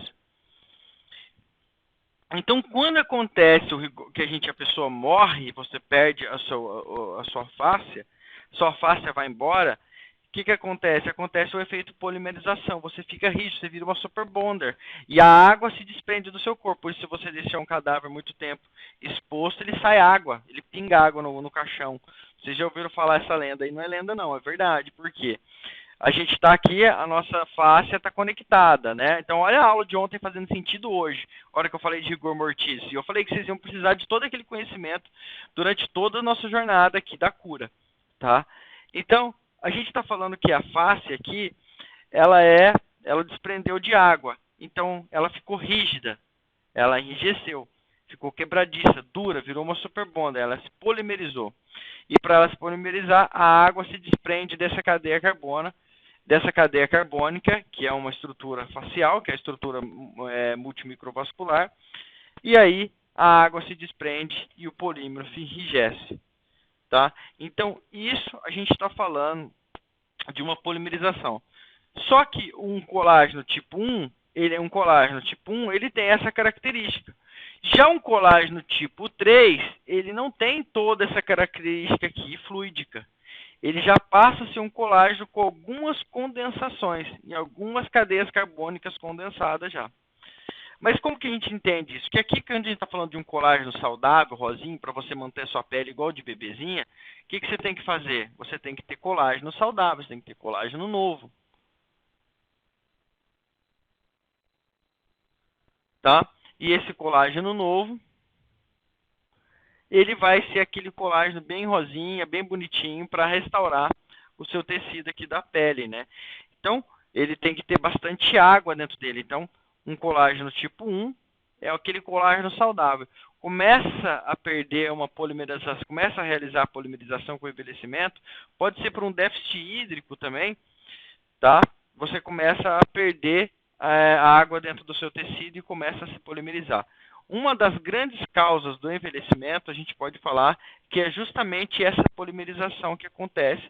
Então, quando acontece o rigor, que a pessoa morre, você perde a sua fáscia vai embora, o que acontece? Acontece o efeito polimerização. Você fica rígido, você vira uma superbonder. E a água se desprende do seu corpo. Por isso, se você deixar um cadáver muito tempo exposto, ele sai água. Ele pinga água no caixão. Vocês já ouviram falar essa lenda aí? Não é lenda não, é verdade. Por quê? A gente está aqui, a nossa fáscia está conectada, né? Então, olha a aula de ontem fazendo sentido hoje. A hora que eu falei de rigor mortis. E eu falei que vocês iam precisar de todo aquele conhecimento durante toda a nossa jornada aqui da cura, tá? Então, a gente está falando que a face aqui, ela desprendeu de água. Então, ela ficou rígida. Ela enrijeceu. Ficou quebradiça, dura, virou uma superbonder. Ela se polimerizou. E para ela se polimerizar, a água se desprende dessa cadeia carbônica, que é uma estrutura facial, que é a estrutura multimicrovascular. E aí, a água se desprende e o polímero se enrijece. Tá? Então, isso a gente está falando de uma polimerização. Só que um colágeno tipo 1, ele tem essa característica. Já um colágeno tipo 3, ele não tem toda essa característica aqui fluídica. Ele já passa a ser um colágeno com algumas condensações, em algumas cadeias carbônicas condensadas já. Mas como que a gente entende isso? Que aqui, quando a gente está falando de um colágeno saudável, rosinho, para você manter a sua pele igual de bebezinha, o que você tem que fazer? Você tem que ter colágeno saudável, você tem que ter colágeno novo. Tá? E esse colágeno novo, ele vai ser aquele colágeno bem rosinha, bem bonitinho, para restaurar o seu tecido aqui da pele, né? Então, ele tem que ter bastante água dentro dele. Então, um colágeno tipo 1 é aquele colágeno saudável. Começa a perder uma polimerização, começa a realizar a polimerização com o envelhecimento, pode ser por um déficit hídrico também, tá? Você começa a perder a água dentro do seu tecido e começa a se polimerizar. Uma das grandes causas do envelhecimento, a gente pode falar, que é justamente essa polimerização que acontece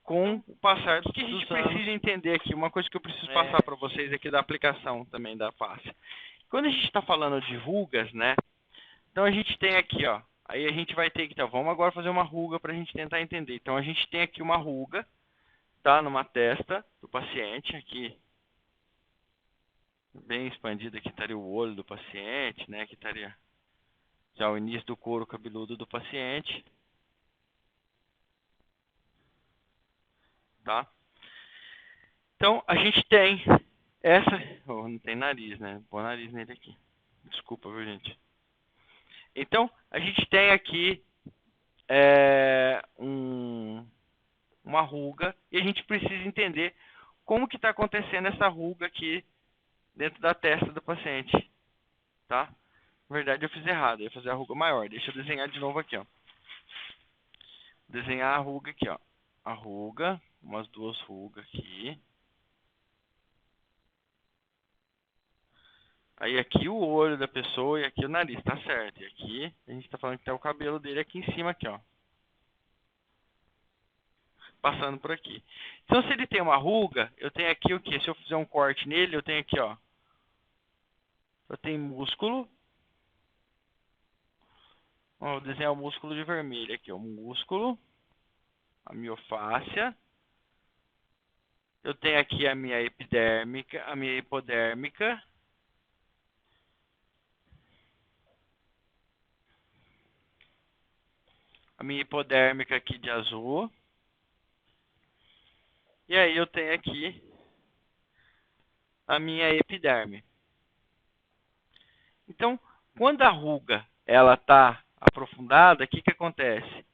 com o passar dos anos. O que a gente precisa entender aqui, uma coisa que eu preciso passar para vocês aqui da aplicação também da face. Quando a gente está falando de rugas, né? Então a gente tem aqui, ó. Aí a gente vai ter que, então, vamos agora fazer uma ruga para a gente tentar entender. Então a gente tem aqui uma ruga, tá? Numa testa do paciente, aqui bem expandida, aqui estaria o olho do paciente, né? Aqui estaria já o início do couro cabeludo do paciente. Tá? Então, a gente tem essa... Oh, não tem nariz, né? Vou pôr o nariz nele aqui. Desculpa, viu, gente? Então, a gente tem aqui uma ruga e a gente precisa entender como que está acontecendo essa ruga aqui dentro da testa do paciente. Tá? Na verdade, eu fiz errado. Eu ia fazer a ruga maior. Deixa eu desenhar de novo aqui, ó. Desenhar a ruga aqui, ó. A ruga, umas duas rugas aqui. Aí aqui o olho da pessoa e aqui o nariz, tá certo. E aqui a gente tá falando que tá o cabelo dele aqui em cima, aqui, ó. Passando por aqui. Então, se ele tem uma ruga, eu tenho aqui o quê? Se eu fizer um corte nele, eu tenho aqui, ó. Eu tenho músculo. Vou desenhar o músculo de vermelho aqui, ó. Músculo. A miofáscia. Eu tenho aqui a minha epidérmica, a minha hipodérmica. A minha hipodérmica aqui de azul. E aí eu tenho aqui a minha epiderme. Então, quando a ruga ela está aprofundada, o que acontece?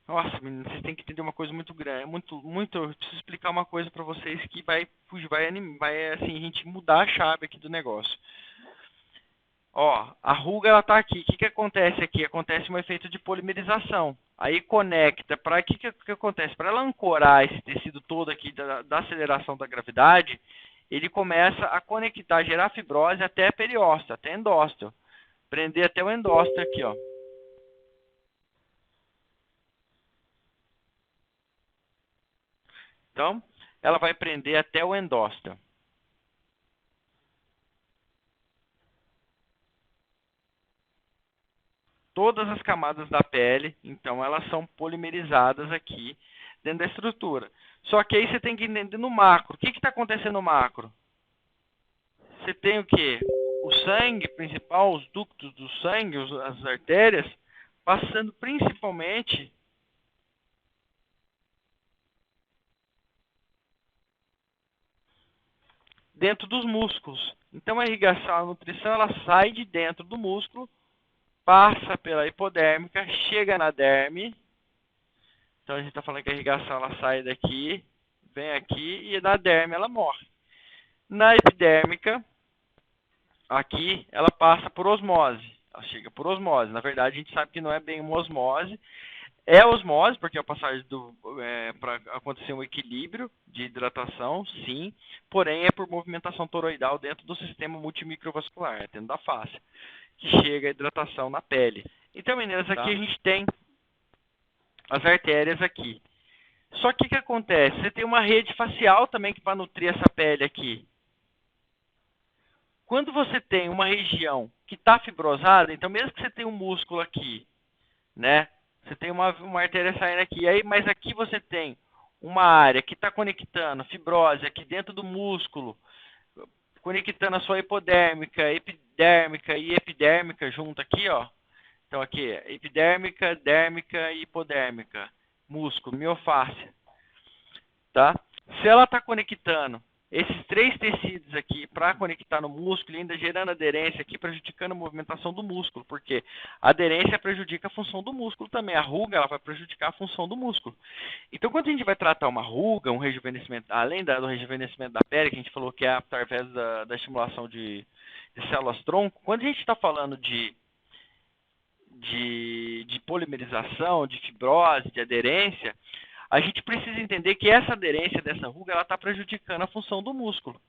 Nossa, menino, vocês têm que entender uma coisa muito grande, eu preciso explicar uma coisa para vocês que vai assim, a gente mudar a chave aqui do negócio. Ó, a ruga ela tá aqui. O que acontece aqui? Acontece um efeito de polimerização. Aí conecta. Para que acontece? Para ela ancorar esse tecido todo aqui da aceleração da gravidade, ele começa a conectar, gerar fibrose até periósteo, até endósteo. Prender até o endósteo aqui, ó. Então, ela vai prender até o endósteo. Todas as camadas da pele, então, elas são polimerizadas aqui dentro da estrutura. Só que aí você tem que entender no macro. O que está acontecendo no macro? Você tem o quê? O sangue principal, os ductos do sangue, as artérias, passando principalmente dentro dos músculos. Então a irrigação, a nutrição, ela sai de dentro do músculo, passa pela hipodérmica, chega na derme. Então a gente está falando que a irrigação ela sai daqui, vem aqui e na derme ela morre. Na epidérmica, aqui ela passa por osmose. Ela chega por osmose. Na verdade, a gente sabe que não é bem uma osmose. É osmose, porque é a passagem para acontecer um equilíbrio de hidratação, sim. Porém, é por movimentação toroidal dentro do sistema multimicrovascular, dentro da face, que chega a hidratação na pele. Então, meninas, aqui a gente tem as artérias aqui. Só que o que acontece? Você tem uma rede facial também que vai nutrir essa pele aqui. quando você tem uma região que está fibrosada, então mesmo que você tenha um músculo aqui, né? Você tem uma artéria saindo aqui, aí, mas aqui você tem uma área que está conectando fibrose aqui dentro do músculo, conectando a sua hipodérmica, epidérmica e epidérmica junto aqui, ó. Então aqui, epidérmica, dérmica e hipodérmica, músculo, miofáscia, tá? Se ela está conectando esses três tecidos aqui para conectar no músculo e ainda gerando aderência aqui, prejudicando a movimentação do músculo, porque a aderência prejudica a função do músculo também. A ruga ela vai prejudicar a função do músculo. Então, quando a gente vai tratar uma ruga, um rejuvenescimento, além do rejuvenescimento da pele, que a gente falou que é através da estimulação de células-tronco, quando a gente está falando de polimerização, de fibrose, de aderência, a gente precisa entender que essa aderência dessa ruga ela está prejudicando a função do músculo.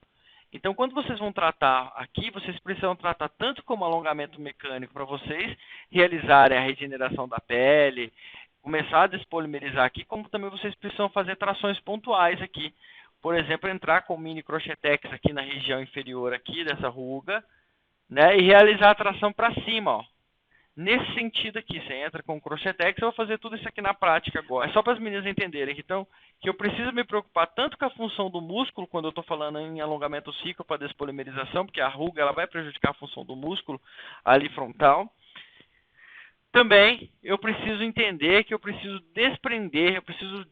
Então, quando vocês vão tratar aqui, vocês precisam tratar tanto como alongamento mecânico para vocês realizarem a regeneração da pele, começar a despolimerizar aqui, como também vocês precisam fazer trações pontuais aqui. Por exemplo, entrar com mini crochetex aqui na região inferior aqui dessa ruga, né, e realizar a tração para cima, ó. Nesse sentido aqui, você entra com o crochetex, eu vou fazer tudo isso aqui na prática agora. É só para as meninas entenderem então, que eu preciso me preocupar tanto com a função do músculo, quando eu estou falando em alongamento ciclo para despolimerização, porque a ruga ela vai prejudicar a função do músculo ali frontal. Também eu preciso entender que eu preciso desprender, eu preciso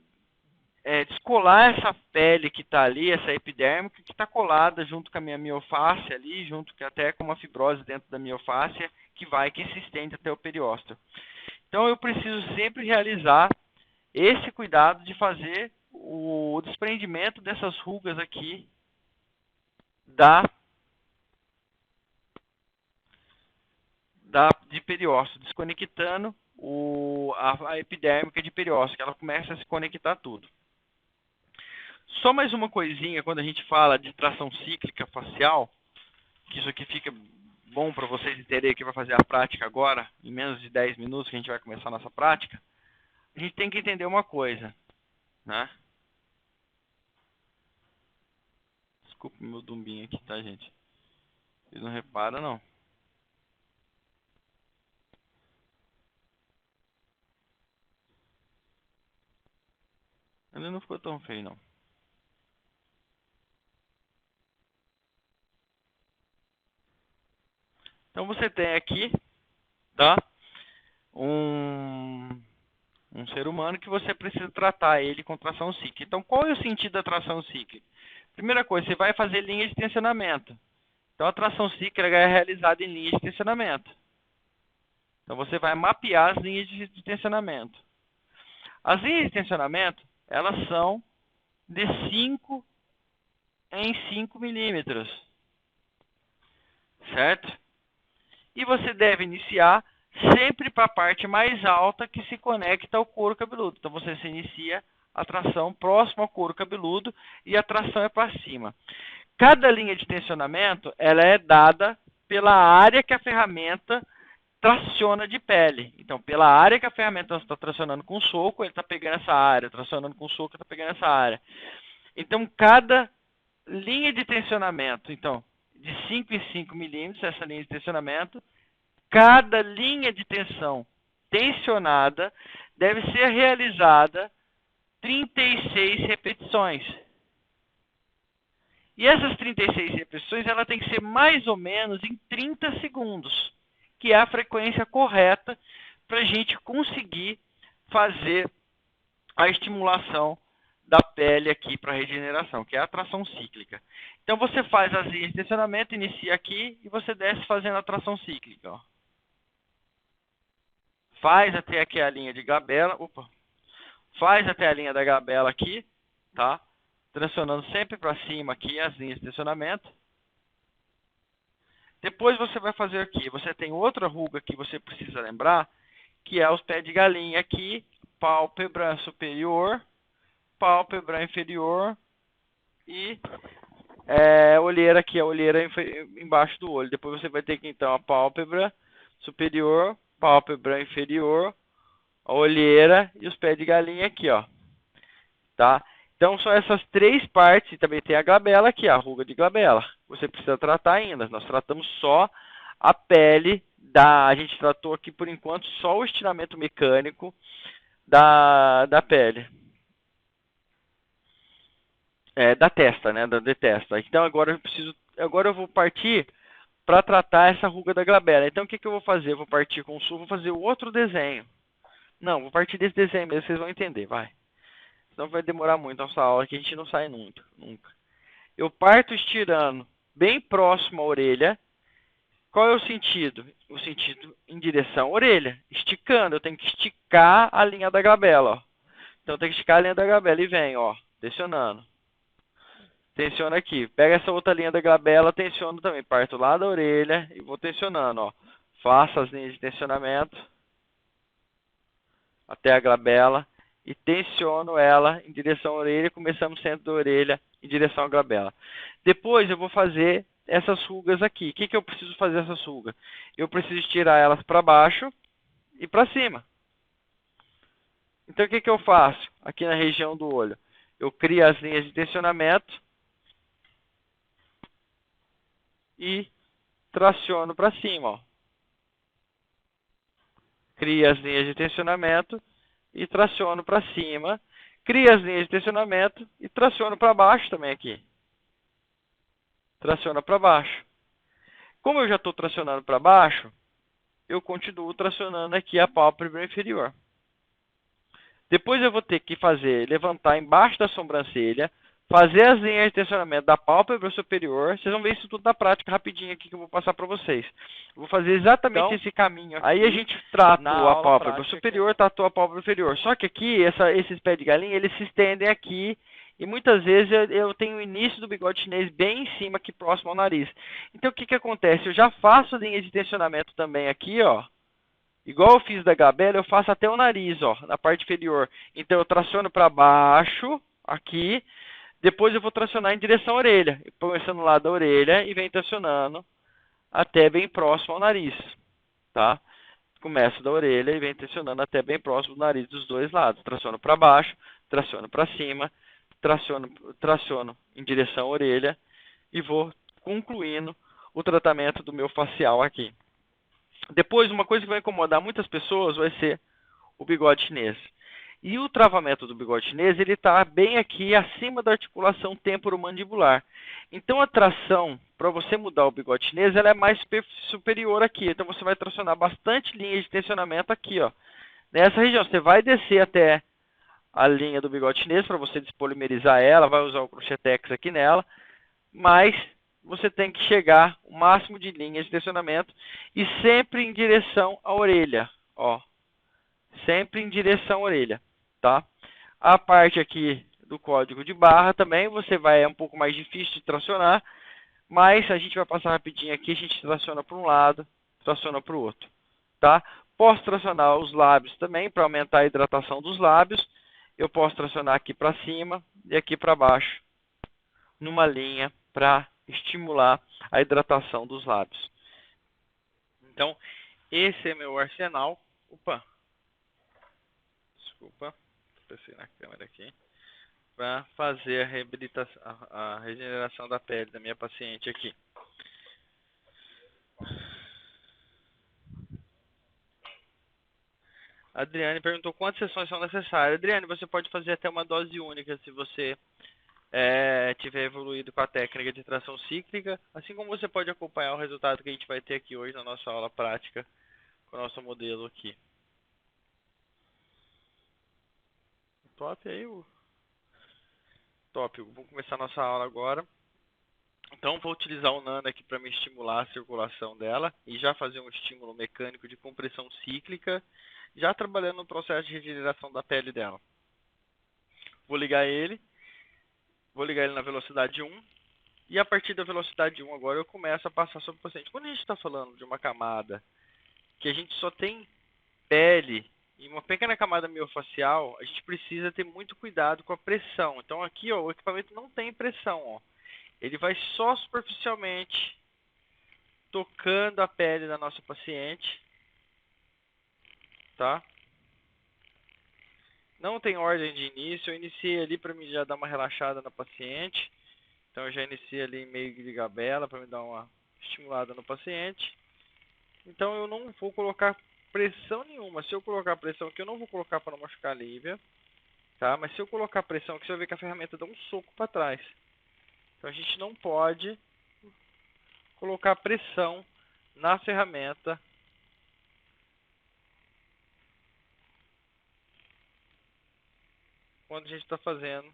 descolar essa pele que está ali, essa epidérmica, que está colada junto com a minha miofáscia ali, junto até com uma fibrose dentro da miofáscia, que se estende até o periósteo. Então eu preciso sempre realizar esse cuidado de fazer o desprendimento dessas rugas aqui de periósteo, desconectando a epidérmica de periósteo, que ela começa a se conectar tudo. Só mais uma coisinha quando a gente fala de tração cíclica facial, que isso aqui fica bom para vocês entenderem que vai fazer a prática agora, em menos de 10 minutos que a gente vai começar a nossa prática. A gente tem que entender uma coisa, né? Desculpa o meu dumbinho aqui, tá, gente? Vocês não reparam, não. Ele não ficou tão feio, não. Então você tem aqui, tá? Um ser humano que você precisa tratar ele com tração cíclica. Então qual é o sentido da tração cíclica? Primeira coisa, você vai fazer linha de tensionamento. Então a tração cíclica é realizada em linha de tensionamento. Então você vai mapear as linhas de tensionamento. As linhas de tensionamento, elas são de 5 em 5 milímetros. Certo? E você deve iniciar sempre para a parte mais alta que se conecta ao couro cabeludo. Então você se inicia a tração próximo ao couro cabeludo e a tração é para cima. Cada linha de tensionamento ela é dada pela área que a ferramenta traciona de pele. Então, pela área que a ferramenta está tracionando com soco, ele está pegando essa área, tracionando com soco, ele está pegando essa área. Então, cada linha de tensionamento, então, de 5 em 5 milímetros, essa linha de tensionamento, cada linha de tensão tensionada deve ser realizada 36 repetições. E essas 36 repetições ela tem que ser mais ou menos em 30 segundos, que é a frequência correta para a gente conseguir fazer a estimulação da pele aqui para regeneração, que é a tração cíclica. Então você faz as linhas de tensionamento, inicia aqui e você desce fazendo a tração cíclica. Ó. Faz até aqui a linha de gabela, faz até a linha da gabela aqui, tá? Tracionando sempre para cima aqui as linhas de tensionamento. Depois você vai fazer aqui, você tem outra ruga que você precisa lembrar, que é os pés de galinha aqui, pálpebra superior, pálpebra inferior e olheira aqui, a olheira embaixo do olho. Depois você vai ter que então a pálpebra superior, pálpebra inferior, a olheira e os pés de galinha aqui, ó. Tá? Então, são essas 3 partes, e também tem a glabela aqui, a ruga de glabela. Você precisa tratar ainda. Nós tratamos só a pele a gente tratou aqui, por enquanto, só o estiramento mecânico da pele. Da testa, né? Da testa. Então, agora eu vou partir para tratar essa ruga da glabela. Então, o que eu vou fazer? Eu vou partir com o sul, vou fazer o outro desenho. Não, vou partir desse desenho mesmo, vocês vão entender, vai. Senão vai demorar muito nossa aula, que a gente não sai nunca. Eu parto estirando bem próximo à orelha. Qual é o sentido? O sentido em direção à orelha. Esticando, eu tenho que esticar a linha da glabela, ó. Então, eu tenho que esticar a linha da glabela e vem, ó, tensionando. Tensiona aqui. Pega essa outra linha da glabela, tensiono também. Parto lá da orelha e vou tensionando, ó. Faço as linhas de tensionamento até a glabela e tensiono ela em direção à orelha, começando no centro da orelha em direção à glabela. Depois eu vou fazer essas rugas aqui. O que eu preciso fazer essas rugas? Eu preciso estirar elas para baixo e para cima. Então o que eu faço aqui na região do olho? Eu crio as linhas de tensionamento e traciono para cima, ó. Cria as linhas de tensionamento e traciono para cima. Cria as linhas de tensionamento e traciono para baixo também aqui. Traciona para baixo. Como eu já estou tracionando para baixo, eu continuo tracionando aqui a pálpebra inferior. Depois eu vou ter que levantar embaixo da sobrancelha, fazer as linhas de tensionamento da pálpebra superior. Vocês vão ver isso tudo na prática rapidinho aqui que eu vou passar para vocês. Eu vou fazer exatamente esse caminho aqui. Aí a gente tratou a pálpebra superior, tratou a pálpebra inferior. Só que aqui, esses pés de galinha, eles se estendem aqui. E muitas vezes eu tenho o início do bigode chinês bem em cima, aqui próximo ao nariz. Então o que acontece? Eu já faço a linha de tensionamento também aqui, ó. Igual eu fiz da glabela, eu faço até o nariz, ó, na parte inferior. Então eu traciono para baixo, aqui. Depois eu vou tracionar em direção à orelha. Começando no lado da orelha e vem tracionando até bem próximo ao nariz, tá? Começo da orelha e vem tracionando até bem próximo do nariz dos dois lados. Traciono para baixo, traciono para cima, traciono em direção à orelha e vou concluindo o tratamento do meu facial aqui. Depois, uma coisa que vai incomodar muitas pessoas vai ser o bigode chinês. E o travamento do bigode chinês, ele está bem aqui acima da articulação temporomandibular. Então, a tração, para você mudar o bigode chinês, ela é mais superior aqui. Então, você vai tracionar bastante linha de tensionamento aqui, ó. Nessa região, você vai descer até a linha do bigode chinês para você despolimerizar ela, vai usar o crochetex aqui nela, mas você tem que chegar o máximo de linhas de tensionamento e sempre em direção à orelha, ó. Sempre em direção à orelha, tá? A parte aqui do código de barra também é um pouco mais difícil de tracionar, mas a gente vai passar rapidinho aqui, a gente traciona para um lado, traciona para o outro, tá? Posso tracionar os lábios também para aumentar a hidratação dos lábios. Eu posso tracionar aqui para cima e aqui para baixo, numa linha para estimular a hidratação dos lábios. Então, esse é meu arsenal. Opa! Desculpa, pensei na câmera aqui. Para fazer a regeneração da pele da minha paciente aqui. A Adriane perguntou quantas sessões são necessárias. Adriane, você pode fazer até uma dose única se você tiver evoluído com a técnica de tração cíclica, assim como você pode acompanhar o resultado que a gente vai ter aqui hoje na nossa aula prática com o nosso modelo aqui. Top aí, top. Vamos começar a nossa aula agora. Então, vou utilizar o Nano aqui para me estimular a circulação dela e já fazer um estímulo mecânico de compressão cíclica, já trabalhando no processo de regeneração da pele dela. Vou ligar ele na velocidade 1 e a partir da velocidade 1 agora eu começo a passar sobre o paciente. Quando a gente está falando de uma camada que a gente só tem pele e uma pequena camada miofacial, a gente precisa ter muito cuidado com a pressão. Então aqui, ó, o equipamento não tem pressão, ó. Ele vai só superficialmente tocando a pele da nossa paciente, tá? Não tem ordem de início, eu iniciei ali para me já dar uma relaxada na paciente. Então eu já iniciei ali em meio de gabela para me dar uma estimulada no paciente. Então eu não vou colocar pressão nenhuma. Se eu colocar pressão aqui, eu não vou colocar para não machucar a Lívia, tá? Mas se eu colocar pressão aqui, você vai ver que a ferramenta dá um soco para trás. Então a gente não pode colocar pressão na ferramenta quando a gente está fazendo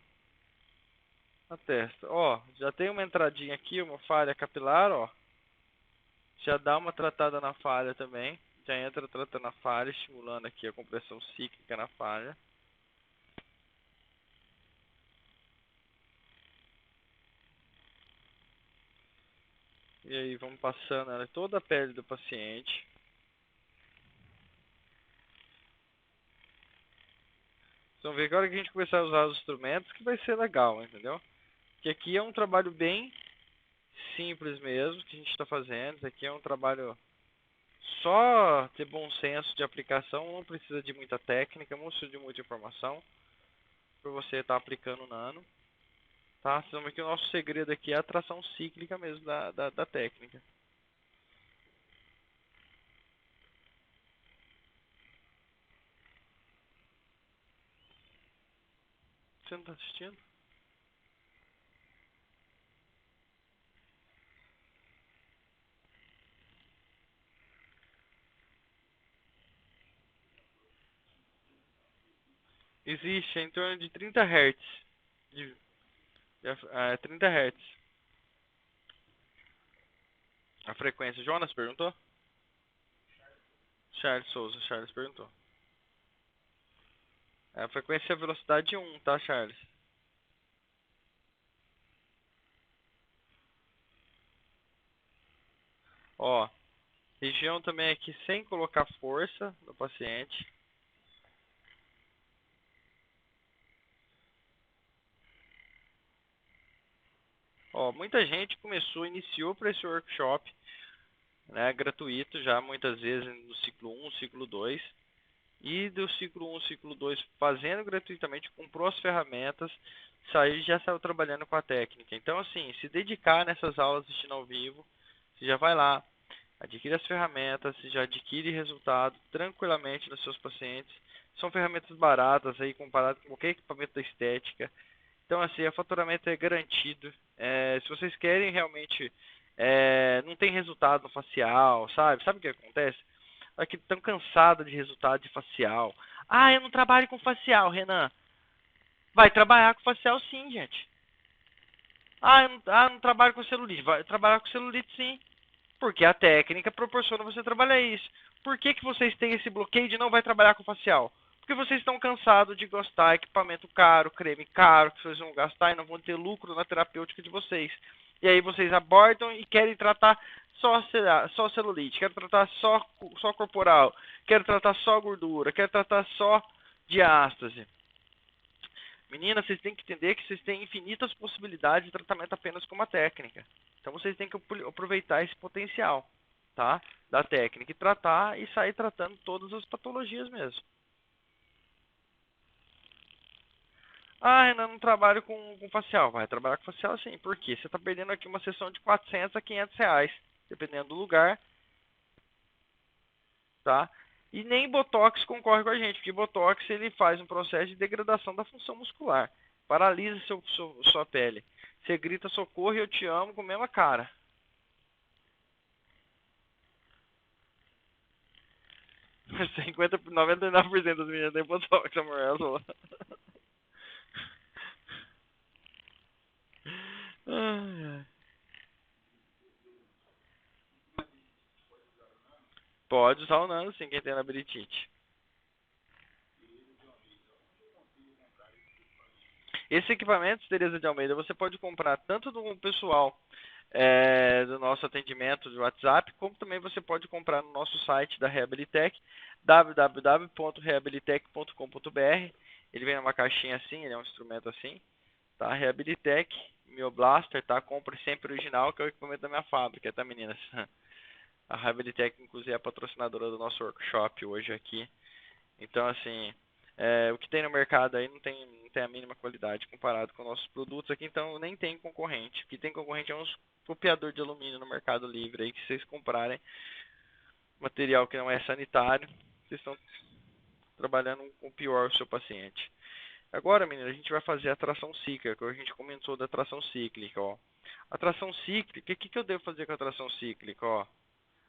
a testa. Ó, já tem uma entradinha aqui, uma falha capilar, ó. Já dá uma tratada na falha também. Já entra tratando a falha, estimulando aqui a compressão cíclica na falha. E aí vamos passando ela toda a pele do paciente. Vocês vão ver que a hora que a gente começar a usar os instrumentos que vai ser legal, entendeu? Que aqui é um trabalho bem simples mesmo que a gente está fazendo. Isso aqui é um trabalho só ter bom senso de aplicação, não precisa de muita técnica, não precisa de muita informação para você estar aplicando o nano. Tá? Vocês vão ver que o nosso segredo aqui é a tração cíclica mesmo da técnica. Você não está assistindo? Existe em torno de 30 Hz. 30 Hz. A frequência. Jonas perguntou? Charles perguntou. A frequência é a velocidade 1, tá, Charles? Ó, região também aqui sem colocar força no paciente. Ó, muita gente iniciou para esse workshop, né, gratuito já, muitas vezes no ciclo 1, ciclo 2. E do ciclo 1, ciclo 2, fazendo gratuitamente, comprou as ferramentas, já saiu trabalhando com a técnica. Então, assim, se dedicar nessas aulas assistindo ao vivo, você já vai lá, adquire as ferramentas, você já adquire resultado tranquilamente nos seus pacientes. São ferramentas baratas aí comparado com qualquer equipamento da estética. Então, assim, o faturamento é garantido. Se vocês querem realmente, não tem resultado no facial, sabe? Sabe o que acontece? Olha que tão cansada de resultado de facial. Ah, eu não trabalho com facial, Renan. Vai trabalhar com facial sim, gente. Eu não trabalho com celulite. Vai trabalhar com celulite sim. Porque a técnica proporciona você trabalhar isso. Por que vocês têm esse bloqueio de não vai trabalhar com facial? Porque vocês estão cansados de gastar equipamento caro, creme caro, que vocês vão gastar e não vão ter lucro na terapêutica de vocês. E aí vocês abordam e querem tratar só celulite, quero tratar só corporal, quero tratar só gordura, quero tratar só diástase. Meninas, vocês têm que entender que vocês têm infinitas possibilidades de tratamento apenas com uma técnica. Então vocês têm que aproveitar esse potencial, tá? Da técnica e tratar e sair tratando todas as patologias mesmo. Ah, Renan, não trabalho com facial. Vai trabalhar com facial sim. Por quê? Você está perdendo aqui uma sessão de 400 a 500 reais, dependendo do lugar, tá? E nem Botox concorre com a gente, porque Botox ele faz um processo de degradação da função muscular. Paralisa sua pele. Você grita socorro e eu te amo com a mesma cara. Cinquenta, 99% das meninas têm Botox, amor. Ela falou. Ai, ai. Pode usar o nano sim, quem tem labirintite. Esse equipamento, Tereza de Almeida, você pode comprar tanto do pessoal do nosso atendimento de WhatsApp, como também você pode comprar no nosso site da Reabilitec, www.reabilitec.com.br. Ele vem numa caixinha assim, ele é um instrumento assim, tá? Reabilitec, Mioblaster, tá? Compre sempre original, que é o equipamento da minha fábrica, tá, meninas? A Reabilitec, inclusive, é a patrocinadora do nosso workshop hoje aqui. Então, assim, O que tem no mercado aí não tem a mínima qualidade comparado com nossos produtos aqui, então nem tem concorrente. O que tem concorrente é uns copiador de alumínio no Mercado Livre aí, que vocês comprarem material que não é sanitário, vocês estão trabalhando com o pior do seu paciente. Agora, menina, a gente vai fazer a tração cíclica, que a gente comentou da tração cíclica, ó. A tração cíclica, o que eu devo fazer com a tração cíclica, ó?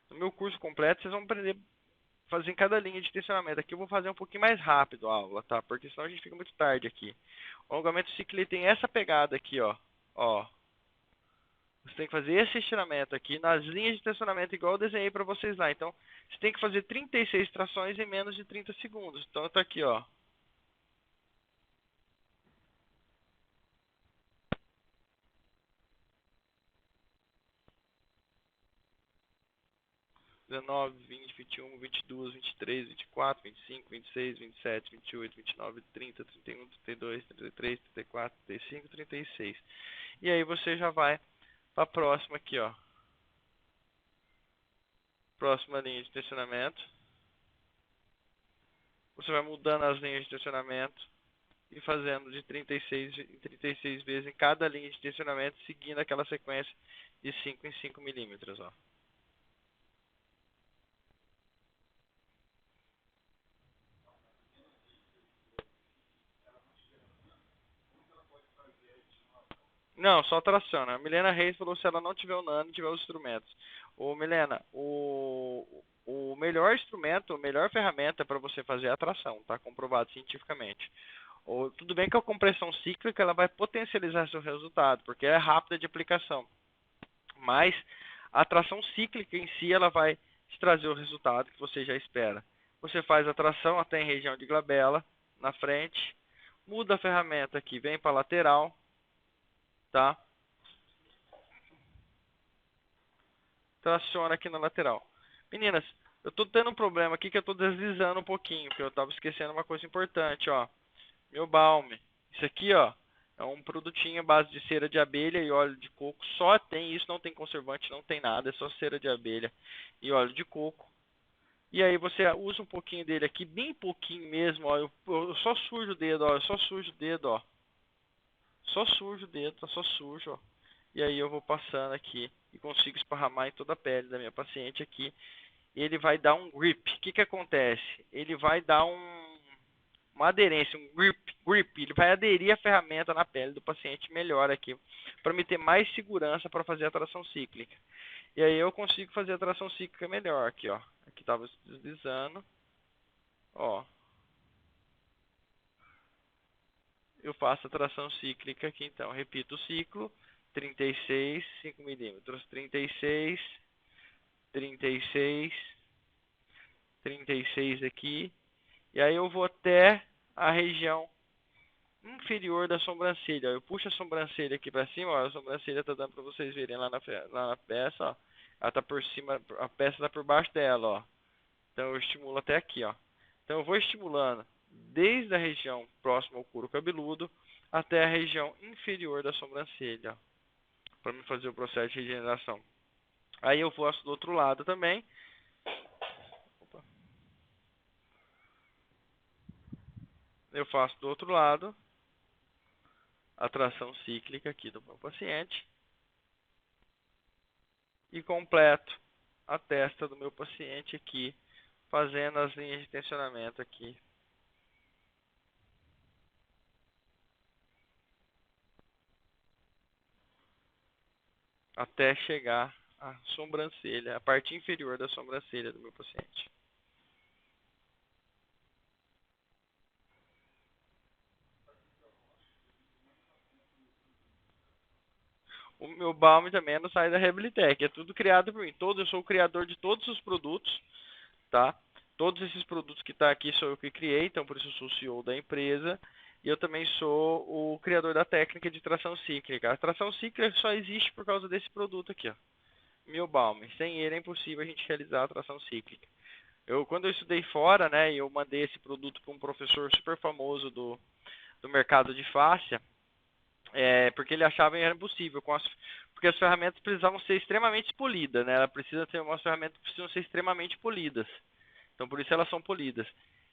No meu curso completo, vocês vão aprender a fazer em cada linha de tensionamento. Aqui eu vou fazer um pouquinho mais rápido a aula, tá? Porque senão a gente fica muito tarde aqui. O alongamento cíclico tem essa pegada aqui, ó. Ó. Você tem que fazer esse estiramento aqui nas linhas de tensionamento, igual eu desenhei para vocês lá. Então, você tem que fazer 36 trações em menos de 30 segundos. Então, tá aqui, ó. 19, 20, 21, 22, 23, 24, 25, 26, 27, 28, 29, 30, 31, 32, 33, 34, 35, 36. E aí você já vai para a próxima aqui, ó. Próxima linha de tensionamento. Você vai mudando as linhas de tensionamento e fazendo de 36 em 36 vezes em cada linha de tensionamento, seguindo aquela sequência de 5 em 5 milímetros, ó. Não, só tração, A Milena Reis falou se ela não tiver o nano, tiver os instrumentos. Ô, Milena, o melhor instrumento, a melhor ferramenta para você fazer é a tração, tá? Comprovado cientificamente. Tudo bem que a compressão cíclica ela vai potencializar seu resultado, porque é rápida de aplicação. Mas a tração cíclica em si, ela vai te trazer o resultado que você já espera. Você faz a tração até em região de glabela, na frente, muda a ferramenta aqui, vem para a lateral, tá? Traciona aqui na lateral. Meninas, eu estou tendo um problema aqui que eu estou deslizando um pouquinho, porque eu estava esquecendo uma coisa importante, ó. Meu balme. Isso aqui, ó, é um produtinho à base de cera de abelha e óleo de coco. Só tem isso, não tem conservante, não tem nada, é só cera de abelha e óleo de coco. E aí você usa um pouquinho dele aqui, bem pouquinho mesmo, ó. Eu só sujo o dedo, ó, eu só sujo o dedo, ó. Só sujo o dedo, tá só sujo, ó. E aí eu vou passando aqui e consigo esparramar em toda a pele da minha paciente aqui. Ele vai dar um grip. O que acontece? Ele vai dar uma aderência, um grip. Ele vai aderir a ferramenta na pele do paciente melhor aqui, para me ter mais segurança para fazer a tração cíclica. E aí eu consigo fazer a tração cíclica melhor aqui, ó. Aqui estava deslizando, ó. Eu faço a tração cíclica aqui, então. Repito o ciclo. 36, 5 milímetros. 36, 36, 36 aqui. E aí eu vou até a região inferior da sobrancelha. Eu puxo a sobrancelha aqui para cima, ó. A sobrancelha está dando para vocês verem lá na peça, ó. Ela está por cima, a peça está por baixo dela, ó. Então eu estimulo até aqui, ó. Então eu vou estimulando desde a região próxima ao couro cabeludo até a região inferior da sobrancelha, para me fazer o processo de regeneração. Aí eu faço do outro lado também. Opa. Eu faço do outro lado a tração cíclica aqui do meu paciente e completo a testa do meu paciente aqui, fazendo as linhas de tensionamento aqui. Até chegar à sobrancelha, a parte inferior da sobrancelha do meu paciente. O meu balme também não sai da Reabilitec, é tudo criado por mim. Eu sou o criador de todos os produtos, tá? Todos esses produtos que estão aqui sou eu que criei, então por isso eu sou o CEO da empresa. E eu também sou o criador da técnica de tração cíclica. A tração cíclica só existe por causa desse produto aqui, ó. Meu balme. Sem ele é impossível a gente realizar a tração cíclica. Quando eu estudei fora, né, eu mandei esse produto para um professor super famoso do mercado de fáscia, porque ele achava que era impossível, porque as ferramentas precisavam ser extremamente polidas, né? Ela precisa ter umas ferramentas que precisam ser extremamente polidas. Então por isso elas são polidas.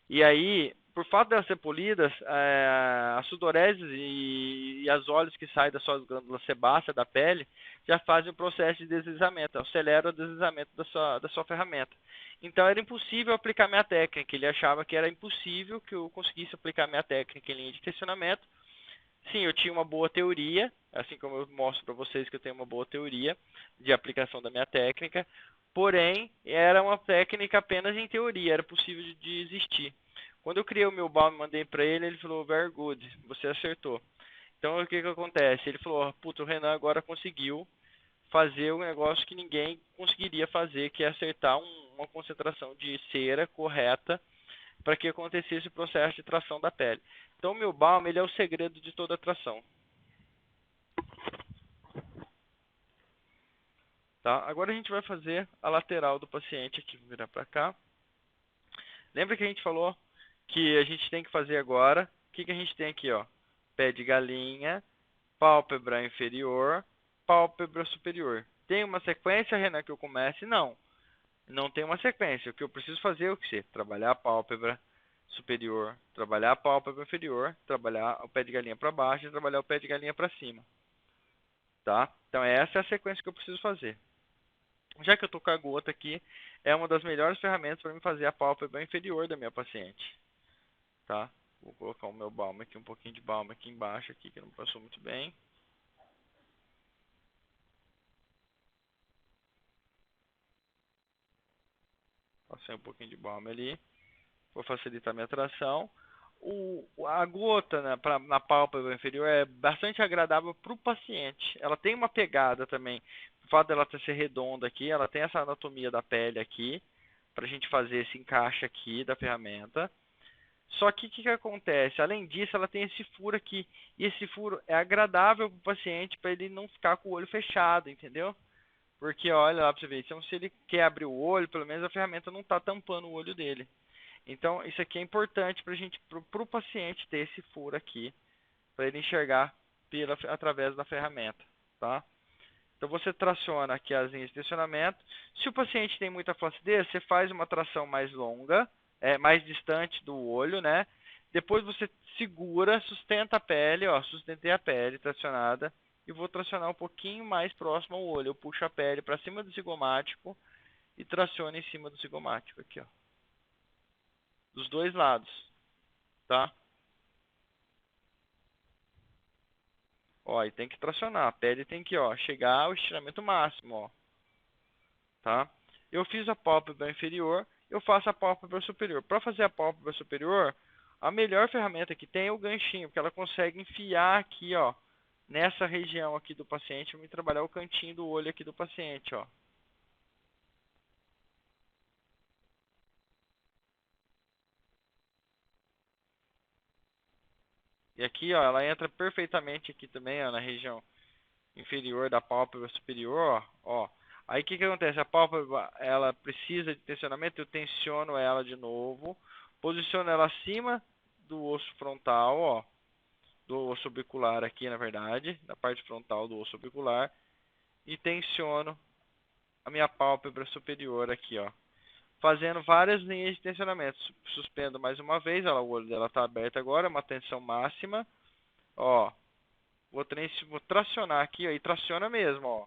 E aí, por fato delas ser polidas, a sudorese e as óleos que saem das suas glândulas sebáceas da pele já fazem o processo de deslizamento, acelera o deslizamento da sua ferramenta. Então era impossível aplicar minha técnica, ele achava que era impossível que eu conseguisse aplicar minha técnica em linha de tensionamento. Sim, eu tinha uma boa teoria, assim como eu mostro para vocês que eu tenho uma boa teoria de aplicação da minha técnica, porém era uma técnica apenas em teoria, era possível de existir. Quando eu criei o meu balme e mandei para ele, ele falou, very good, você acertou. Então o que que acontece? Ele falou, puta, o Renan agora conseguiu fazer um negócio que ninguém conseguiria fazer, que é acertar uma concentração de cera correta para que acontecesse o processo de tração da pele. Então o meu balm ele é o segredo de toda a tração. Tá? Agora a gente vai fazer a lateral do paciente aqui, vou virar para cá. Lembra que a gente falou que a gente tem que fazer agora? O que, que a gente tem aqui? Ó? Pé de galinha, pálpebra inferior, pálpebra superior. Tem uma sequência, Renan, que eu comece? Não. Não tem uma sequência. O que eu preciso fazer é o que? Trabalhar a pálpebra superior, trabalhar a pálpebra inferior, trabalhar o pé de galinha para baixo e trabalhar o pé de galinha para cima. Tá? Então essa é a sequência que eu preciso fazer. Já que eu estou com a gota aqui, é uma das melhores ferramentas para me fazer a pálpebra inferior da minha paciente. Tá? Vou colocar o meu balm aqui, um pouquinho de balm aqui embaixo, aqui, que não passou muito bem. Passei um pouquinho de balm ali. Vou facilitar minha tração. A gota, né, na pálpebra inferior é bastante agradável para o paciente. Ela tem uma pegada também. O fato dela ser redonda aqui, ela tem essa anatomia da pele aqui, para a gente fazer esse encaixe aqui da ferramenta. Só que o que acontece? Além disso, ela tem esse furo aqui. E esse furo é agradável para o paciente, para ele não ficar com o olho fechado, entendeu? Porque olha lá para você ver, então se ele quer abrir o olho, pelo menos a ferramenta não está tampando o olho dele. Então, isso aqui é importante para o paciente ter esse furo aqui, para ele enxergar através da ferramenta, tá? Então, você traciona aqui as linhas de tensionamento. Se o paciente tem muita flacidez, você faz uma tração mais longa, mais distante do olho, né? Depois você segura, sustenta a pele, ó, sustentei a pele tracionada, e vou tracionar um pouquinho mais próximo ao olho. Eu puxo a pele para cima do cigomático e traciono em cima do cigomático aqui, ó. Dos dois lados, tá? Ó, e tem que tracionar, a pele tem que, ó, chegar ao estiramento máximo, ó, tá? Eu fiz a pálpebra inferior, eu faço a pálpebra superior. Para fazer a pálpebra superior, a melhor ferramenta que tem é o ganchinho, porque ela consegue enfiar aqui, ó, nessa região aqui do paciente, e trabalhar o cantinho do olho aqui do paciente, ó. E aqui, ó, ela entra perfeitamente aqui também, ó, na região inferior da pálpebra superior, ó. Aí o que que acontece? A pálpebra, ela precisa de tensionamento, eu tensiono ela de novo, posiciono ela acima do osso frontal, ó, do osso orbicular aqui, na verdade, da parte frontal do osso orbicular, e tensiono a minha pálpebra superior aqui, ó, fazendo várias linhas de tensionamento. Suspendo mais uma vez, ó, o olho dela está aberto agora, uma tensão máxima, ó. Vou tracionar aqui, ó, e traciona mesmo, ó.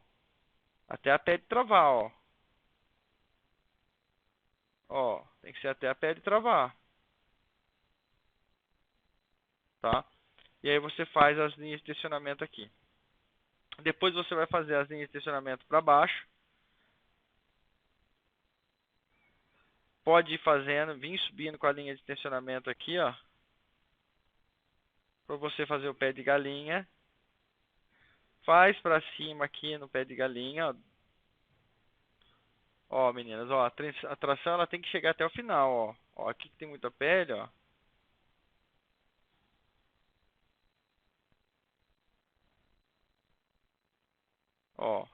Até a pele travar, ó. Ó, tem que ser até a pele travar. Tá? E aí você faz as linhas de tensionamento aqui. Depois você vai fazer as linhas de tensionamento para baixo. Pode ir fazendo, vir subindo com a linha de tensionamento aqui, ó. Para você fazer o pé de galinha. Faz para cima aqui no pé de galinha, ó. Ó, meninas, ó, a tração ela tem que chegar até o final, ó. Ó, aqui que tem muita pele, ó. Ó.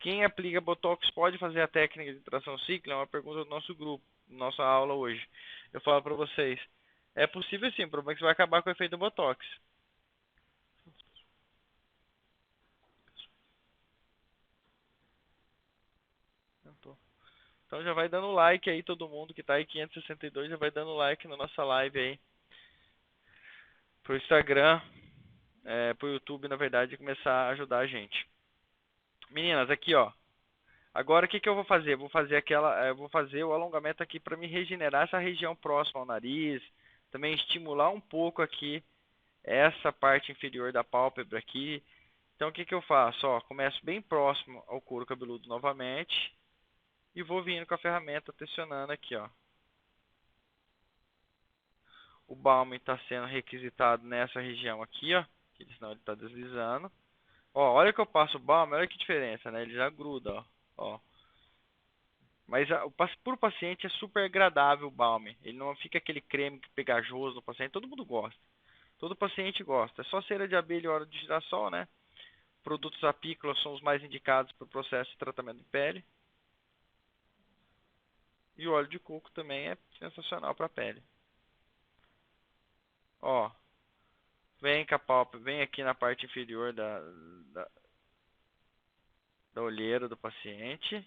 Quem aplica Botox pode fazer a técnica de tração cíclica? É uma pergunta do nosso grupo, nossa aula hoje. Eu falo para vocês, É possível sim, o problema é que você vai acabar com o efeito do Botox. Então já vai dando like aí, todo mundo que tá aí, 562, já vai dando like na nossa live aí. Pro Instagram, pro YouTube, na verdade, começar a ajudar a gente. Meninas, aqui ó. Agora o que eu vou fazer? Vou fazer o alongamento aqui para me regenerar essa região próxima ao nariz, também estimular um pouco aqui essa parte inferior da pálpebra aqui. Então o que eu faço? Ó, começo bem próximo ao couro cabeludo novamente e vou vindo com a ferramenta tensionando aqui, ó. O balme está sendo requisitado nessa região aqui, ó, que senão ele está deslizando. Ó, olha que eu passo o balme, olha que diferença, né? Ele já gruda, ó. Ó. Mas para o paciente é super agradável o balme. Ele não fica aquele creme pegajoso no paciente. Todo mundo gosta. Todo paciente gosta. É só cera de abelha e óleo de girassol, né? Produtos apícolas são os mais indicados para o processo de tratamento de pele. E o óleo de coco também é sensacional para a pele. Ó, vem com a pálpebra, vem aqui na parte inferior da olheira do paciente.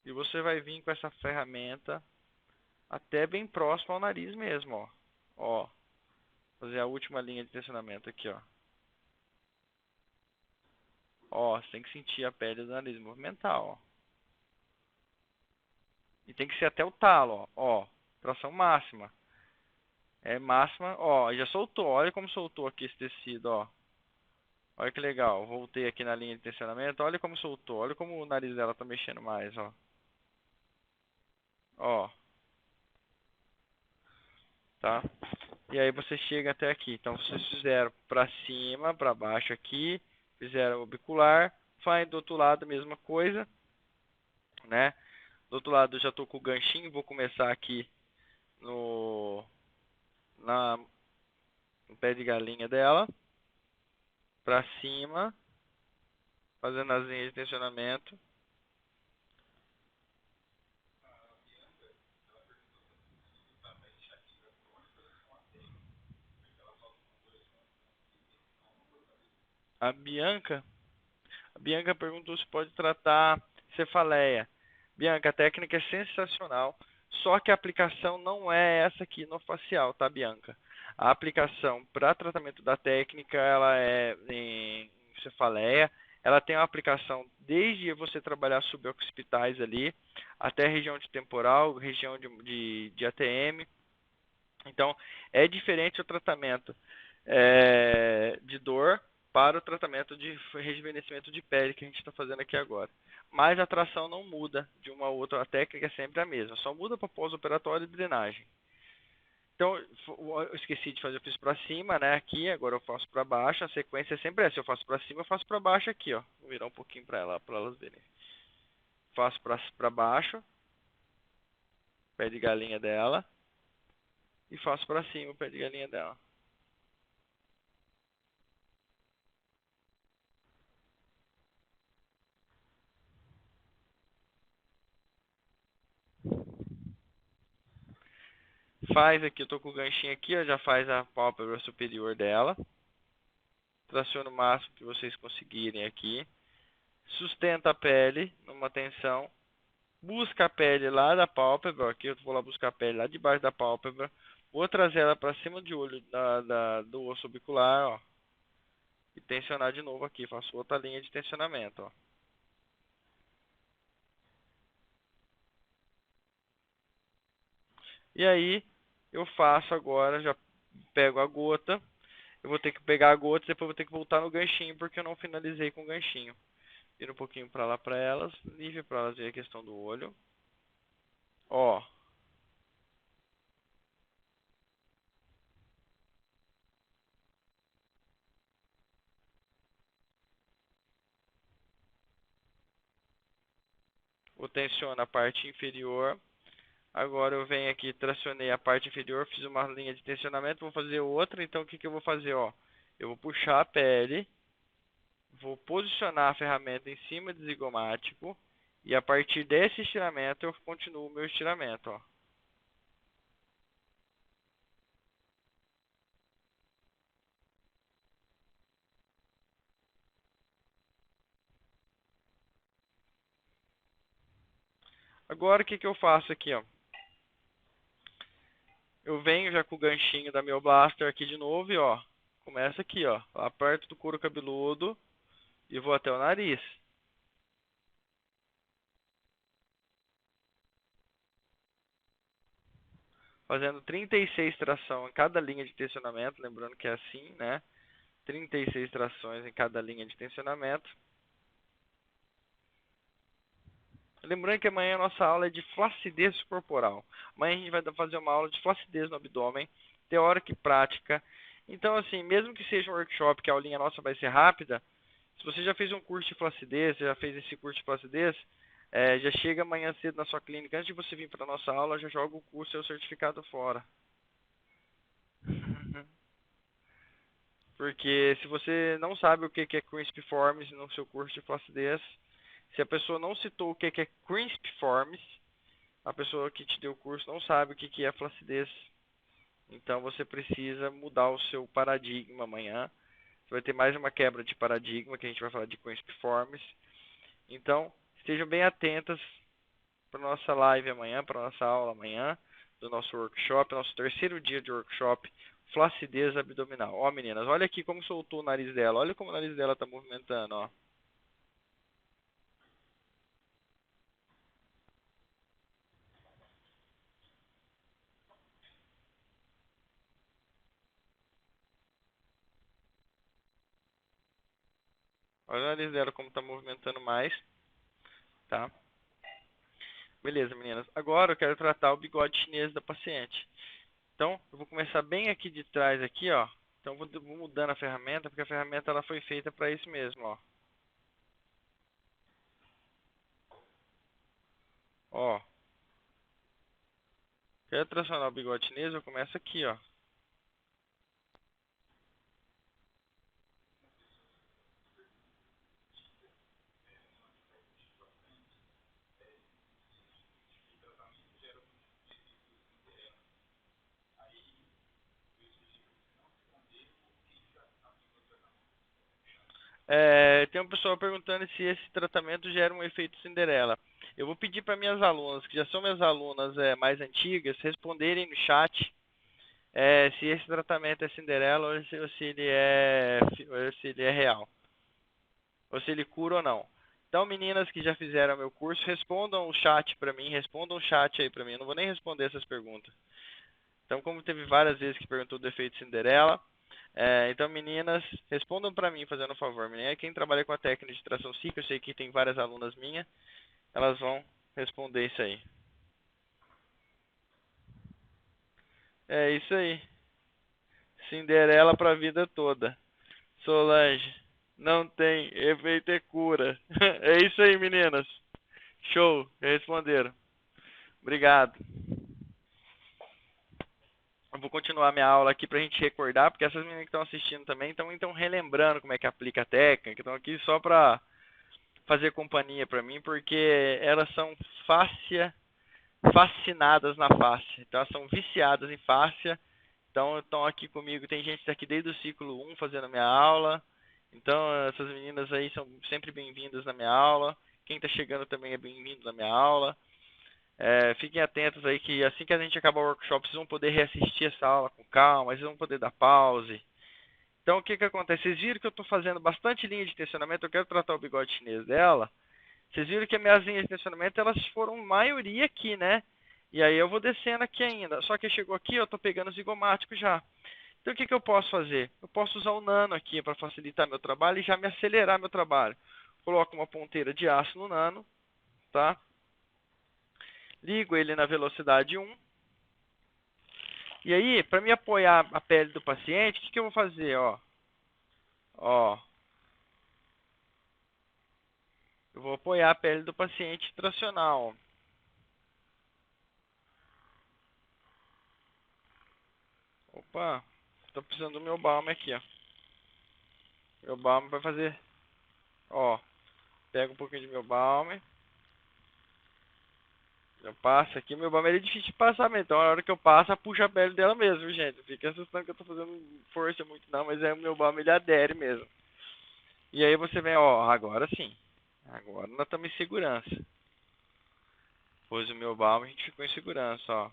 E você vai vir com essa ferramenta até bem próximo ao nariz mesmo, ó. Ó, fazer a última linha de tensionamento aqui, ó. Ó, você tem que sentir a pele do nariz movimentar, ó. E tem que ser até o talo, ó. Ó, tração máxima. É máxima, ó, já soltou. Olha como soltou aqui esse tecido, ó. Olha que legal. Voltei aqui na linha de tensionamento. Olha como soltou. Olha como o nariz dela tá mexendo mais, ó. Ó. Tá? E aí você chega até aqui. Então vocês fizeram para cima, para baixo aqui, fizeram o bicular, faz do outro lado a mesma coisa, né? Do outro lado eu já estou com o ganchinho, vou começar aqui no pé de galinha dela, para cima, fazendo as linhas de tensionamento. A Bianca perguntou se pode tratar cefaleia. Bianca, a técnica é sensacional, só que a aplicação não é essa aqui no facial, tá, Bianca? A aplicação para tratamento da técnica, ela é em cefaleia, ela tem uma aplicação desde você trabalhar suboccipitais ali, até região de temporal, região de ATM. Então, é diferente o tratamento de dor para o tratamento de rejuvenescimento de pele que a gente está fazendo aqui agora. Mas a tração não muda de uma a outra, a técnica é sempre a mesma, só muda para pós-operatório e drenagem. Então, eu esqueci de fazer, eu fiz para cima, né, aqui, agora eu faço para baixo, a sequência é sempre essa, eu faço para cima, eu faço para baixo aqui, ó. Vou virar um pouquinho para elas verem. Faço para baixo, pé de galinha dela, e faço para cima o pé de galinha dela. Faz aqui, eu tô com o ganchinho aqui, ó, já faz a pálpebra superior dela. Traciona o máximo que vocês conseguirem aqui. Sustenta a pele numa tensão. Busca a pele lá da pálpebra. Aqui eu vou lá buscar a pele lá debaixo da pálpebra. Vou trazer ela para cima de olho do osso orbicular, ó. E tensionar de novo aqui. Faço outra linha de tensionamento, ó. E aí eu faço agora, já pego a gota. Eu vou ter que pegar a gota e depois vou ter que voltar no ganchinho porque eu não finalizei com o ganchinho. Vira um pouquinho para lá para elas, nível para elas ver a questão do olho. Ó. Vou tensionar a parte inferior. Agora eu venho aqui, tracionei a parte inferior, fiz uma linha de tensionamento, vou fazer outra. Então o que eu vou fazer, ó? Eu vou puxar a pele, vou posicionar a ferramenta em cima do zigomático E a partir desse estiramento eu continuo o meu estiramento, ó. Agora o que que eu faço aqui, ó? Eu venho já com o ganchinho da meu blaster aqui de novo e ó, começa aqui, ó, aperto do couro cabeludo e vou até o nariz. Fazendo 36 trações em cada linha de tensionamento, lembrando que é assim, né? 36 trações em cada linha de tensionamento. Lembrando que amanhã a nossa aula é de flacidez corporal. Amanhã a gente vai fazer uma aula de flacidez no abdômen, teórica e prática. Então, assim, mesmo que seja um workshop, que a aulinha nossa vai ser rápida, se você já fez um curso de flacidez, já fez esse curso de flacidez, já chega amanhã cedo na sua clínica, antes de você vir para a nossa aula, já joga o curso e o certificado fora. Porque se você não sabe o que é Crisp-Forms no seu curso de flacidez, se a pessoa não citou o que é Crisp-Forms, a pessoa que te deu o curso não sabe o que é flacidez. Então você precisa mudar o seu paradigma amanhã. Você vai ter mais uma quebra de paradigma, que a gente vai falar de Crisp-Forms. Então, estejam bem atentas para a nossa live amanhã, para a nossa aula amanhã, do nosso workshop, nosso terceiro dia de workshop, flacidez abdominal. Ó, meninas, olha aqui como soltou o nariz dela. Olha como o nariz dela está movimentando, ó. Olha o nariz dela como está movimentando mais, tá? Beleza, meninas. Agora eu quero tratar o bigode chinês da paciente. Então, eu vou começar bem aqui de trás aqui, ó. Então, vou mudando a ferramenta, porque a ferramenta ela foi feita para isso mesmo, ó. Ó. Quero tracionar o bigode chinês, eu começo aqui, ó. Tem uma pessoa perguntando se esse tratamento gera um efeito Cinderela. Eu vou pedir para minhas alunas, que já são minhas alunas mais antigas, responderem no chat se esse tratamento é Cinderela ou se ele é real. Ou se ele cura ou não. Então, meninas que já fizeram meu curso, respondam o chat para mim, respondam o chat aí para mim. Eu não vou nem responder essas perguntas. Então, como teve várias vezes que perguntou do efeito Cinderela, então, meninas, respondam para mim, fazendo um favor. Quem trabalha com a técnica de tração cíclica, eu sei que tem várias alunas minhas, elas vão responder isso aí. É isso aí. Cinderela para a vida toda. Solange, não tem, efeito é cura. É isso aí, meninas. Show, já responderam. Obrigado. Eu vou continuar minha aula aqui para a gente recordar, porque essas meninas que estão assistindo também estão relembrando como é que aplica a técnica, estão aqui só para fazer companhia para mim, porque elas são fascinadas na fáscia. Então elas são viciadas em fáscia. Então estão aqui comigo, tem gente que está aqui desde o ciclo 1 fazendo minha aula. Então essas meninas aí são sempre bem-vindas na minha aula. Quem está chegando também é bem-vindo na minha aula. Fiquem atentos aí que assim que a gente acabar o workshop, vocês vão poder reassistir essa aula com calma, vocês vão poder dar pause. Então o que acontece? Vocês viram que eu estou fazendo bastante linha de tensionamento, eu quero tratar o bigode chinês dela. Vocês viram que as minhas linhas de tensionamento, elas foram maioria aqui, né? E aí eu vou descendo aqui ainda. Só que chegou aqui, eu estou pegando o zigomático já. Então o que eu posso fazer? Eu posso usar o nano aqui para facilitar meu trabalho e já me acelerar meu trabalho. Coloco uma ponteira de aço no nano, tá? Ligo ele na velocidade 1. E aí, para me apoiar a pele do paciente, o que eu vou fazer? Ó, eu vou apoiar a pele do paciente tracional. Opa, estou precisando do meu balme aqui, ó. Meu balme vai fazer, ó, pega um pouquinho de meu balme. Eu passo aqui, meu balme é difícil de passar mesmo. Então, na hora que eu passo, puxa a pele dela mesmo, viu, gente? Não fica assustando que eu tô fazendo força muito, não. Mas é o meu balme, ele adere mesmo. E aí você vem, ó, agora sim. Agora nós estamos em segurança. Pôs o meu balme, a gente ficou em segurança, ó.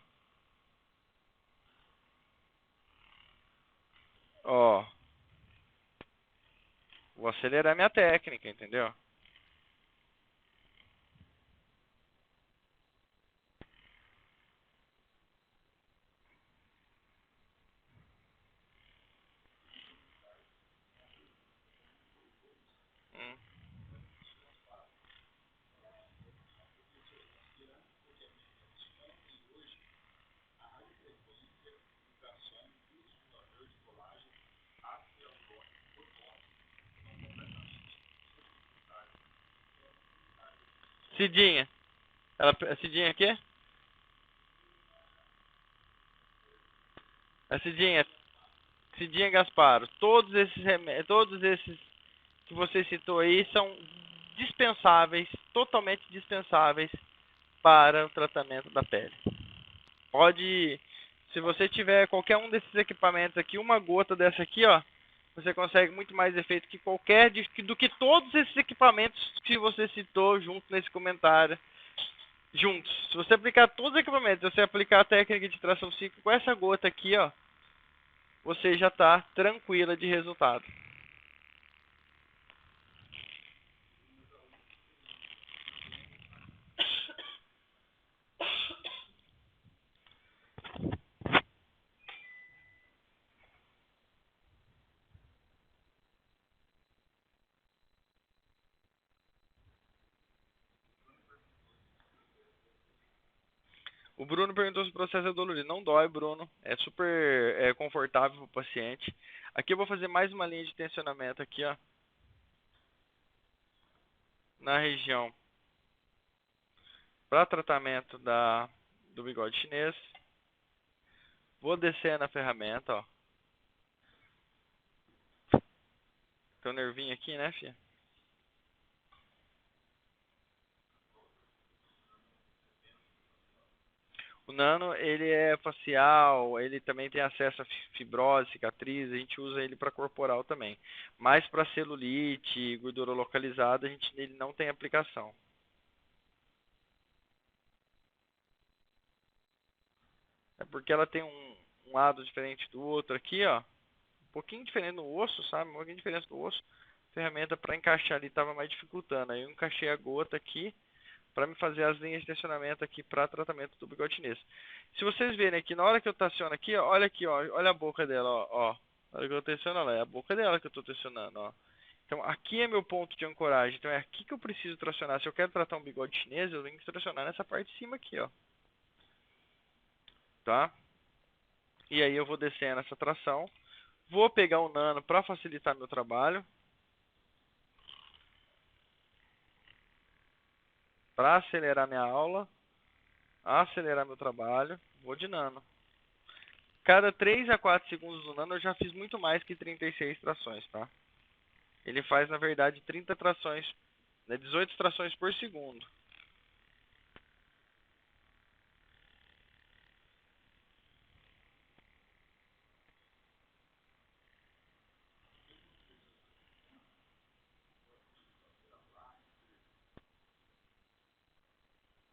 Ó. Vou acelerar minha técnica, entendeu? Hum. Cidinha. A Cidinha aqui? A Cidinha Gasparo. Todos esses que você citou aí são dispensáveis, totalmente dispensáveis para o tratamento da pele. Pode, se você tiver qualquer um desses equipamentos aqui, uma gota dessa aqui, ó, você consegue muito mais efeito que do que todos esses equipamentos que você citou junto nesse comentário. Juntos. Se você aplicar todos os equipamentos, se você aplicar a técnica de tração cíclica com essa gota aqui, ó, você já está tranquila de resultado. O Bruno perguntou se o processo é dolorido. Não dói, Bruno. É super confortável para o paciente. Aqui eu vou fazer mais uma linha de tensionamento aqui, ó, na região para tratamento do bigode chinês. Vou descer na ferramenta, ó. Tem um nervinho aqui, né, filha? O nano, ele é facial, ele também tem acesso a fibrose, cicatriz, a gente usa ele para corporal também. Mas para celulite, gordura localizada, ele não tem aplicação. É porque ela tem um lado diferente do outro aqui, ó. Um pouquinho diferente no osso, sabe? Um pouquinho diferente do osso. A ferramenta para encaixar ali estava mais dificultando. Aí eu encaixei a gota aqui para me fazer as linhas de tensionamento aqui para tratamento do bigode chinês. Se vocês verem aqui, na hora que eu tensiono aqui, ó, olha aqui, ó, olha a boca dela, ó. Na hora que eu tensiono, ela é a boca dela que eu estou tensionando, ó. Então aqui é meu ponto de ancoragem. Então é aqui que eu preciso tracionar. Se eu quero tratar um bigode chinês, eu tenho que tracionar nessa parte de cima aqui, ó. Tá? E aí eu vou descendo essa tração. Vou pegar o nano para facilitar meu trabalho. Para acelerar minha aula. Acelerar meu trabalho. Vou de nano. Cada 3 a 4 segundos do nano eu já fiz muito mais que 36 trações, tá? Ele faz, na verdade, 30 trações, né, 18 trações por segundo.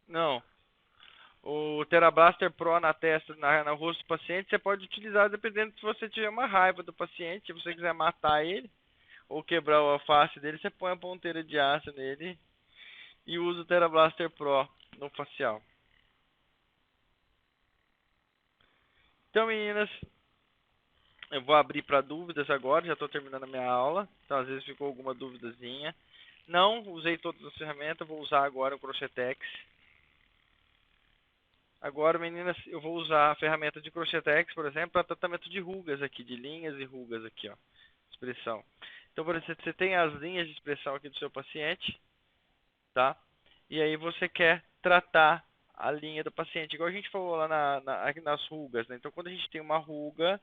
Não. O TeraBlaster Pro na testa, no rosto do paciente, você pode utilizar dependendo se você tiver uma raiva do paciente, se você quiser matar ele ou quebrar a face dele, você põe a ponteira de aço nele e usa o TeraBlaster Pro no facial. Então, meninas, eu vou abrir para dúvidas agora, já estou terminando a minha aula, então às vezes ficou alguma duvidazinha. Não usei todas as ferramentas, vou usar agora o Crochetex. Agora, meninas, eu vou usar a ferramenta de Crochetex, por exemplo, para tratamento de rugas aqui, de linhas e rugas aqui, ó, expressão. Então, por exemplo, você tem as linhas de expressão aqui do seu paciente, tá? E aí você quer tratar a linha do paciente, igual a gente falou lá aqui nas rugas, né? Então, quando a gente tem uma ruga,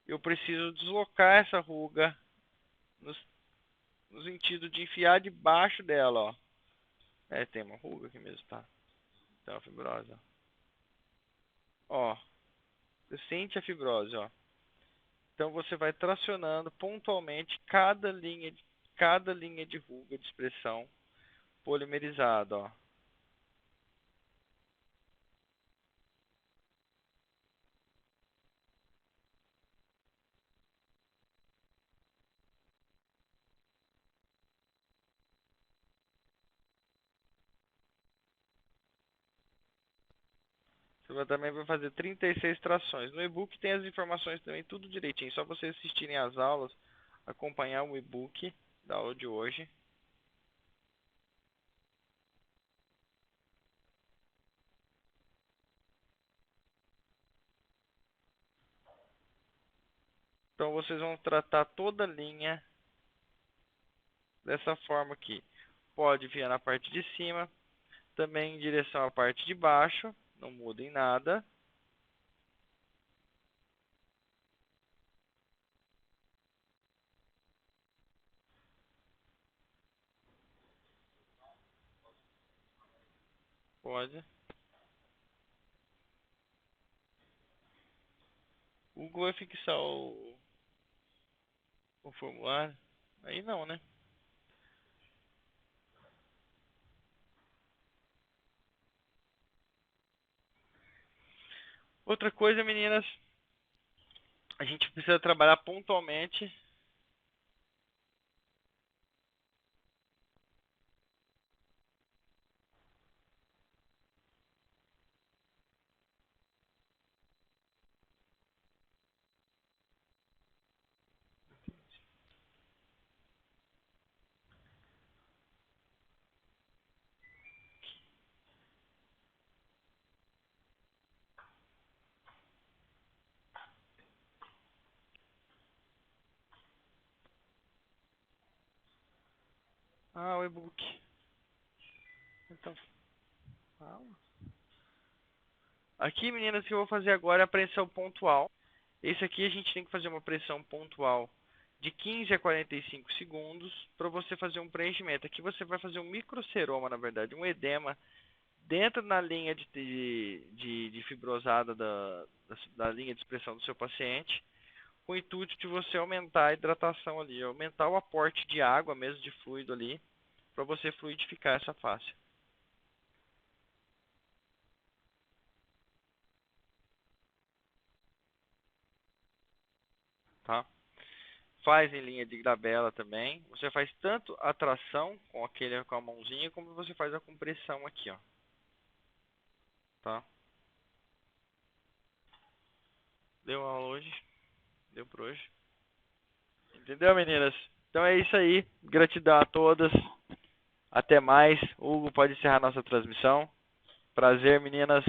eu preciso deslocar essa ruga no sentido de enfiar debaixo dela, ó. É, tem uma ruga aqui mesmo, tá? Então, a fibrose, ó. Você sente a fibrose, ó. Então, você vai tracionando pontualmente cada linha de ruga de expressão polimerizada, ó. Você também vai fazer 36 trações. No e-book tem as informações também, tudo direitinho. Só vocês assistirem às aulas, acompanhar o e-book da aula de hoje. Então vocês vão tratar toda a linha dessa forma aqui. Pode vir na parte de cima, também em direção à parte de baixo, não muda em nada. Pode. O Google vai fixar o formulário. Aí não, né? Outra coisa, meninas, a gente precisa trabalhar pontualmente. Ah, o e-book. Então, fala. Aqui, meninas, o que eu vou fazer agora é a pressão pontual. Esse aqui a gente tem que fazer uma pressão pontual de 15 a 45 segundos para você fazer um preenchimento. Aqui você vai fazer um microceroma, na verdade, um edema dentro na linha de fibrosada da linha de expressão do seu paciente, com o intuito de você aumentar a hidratação ali, aumentar o aporte de água mesmo, de fluido ali, para você fluidificar essa face. Tá? Faz em linha de glabela também. Você faz tanto a tração com a mãozinha, como você faz a compressão aqui, ó. Tá? Deu aula hoje? Deu por hoje? Entendeu, meninas? Então é isso aí. Gratidão a todas. Até mais. Hugo, pode encerrar nossa transmissão. Prazer, meninas.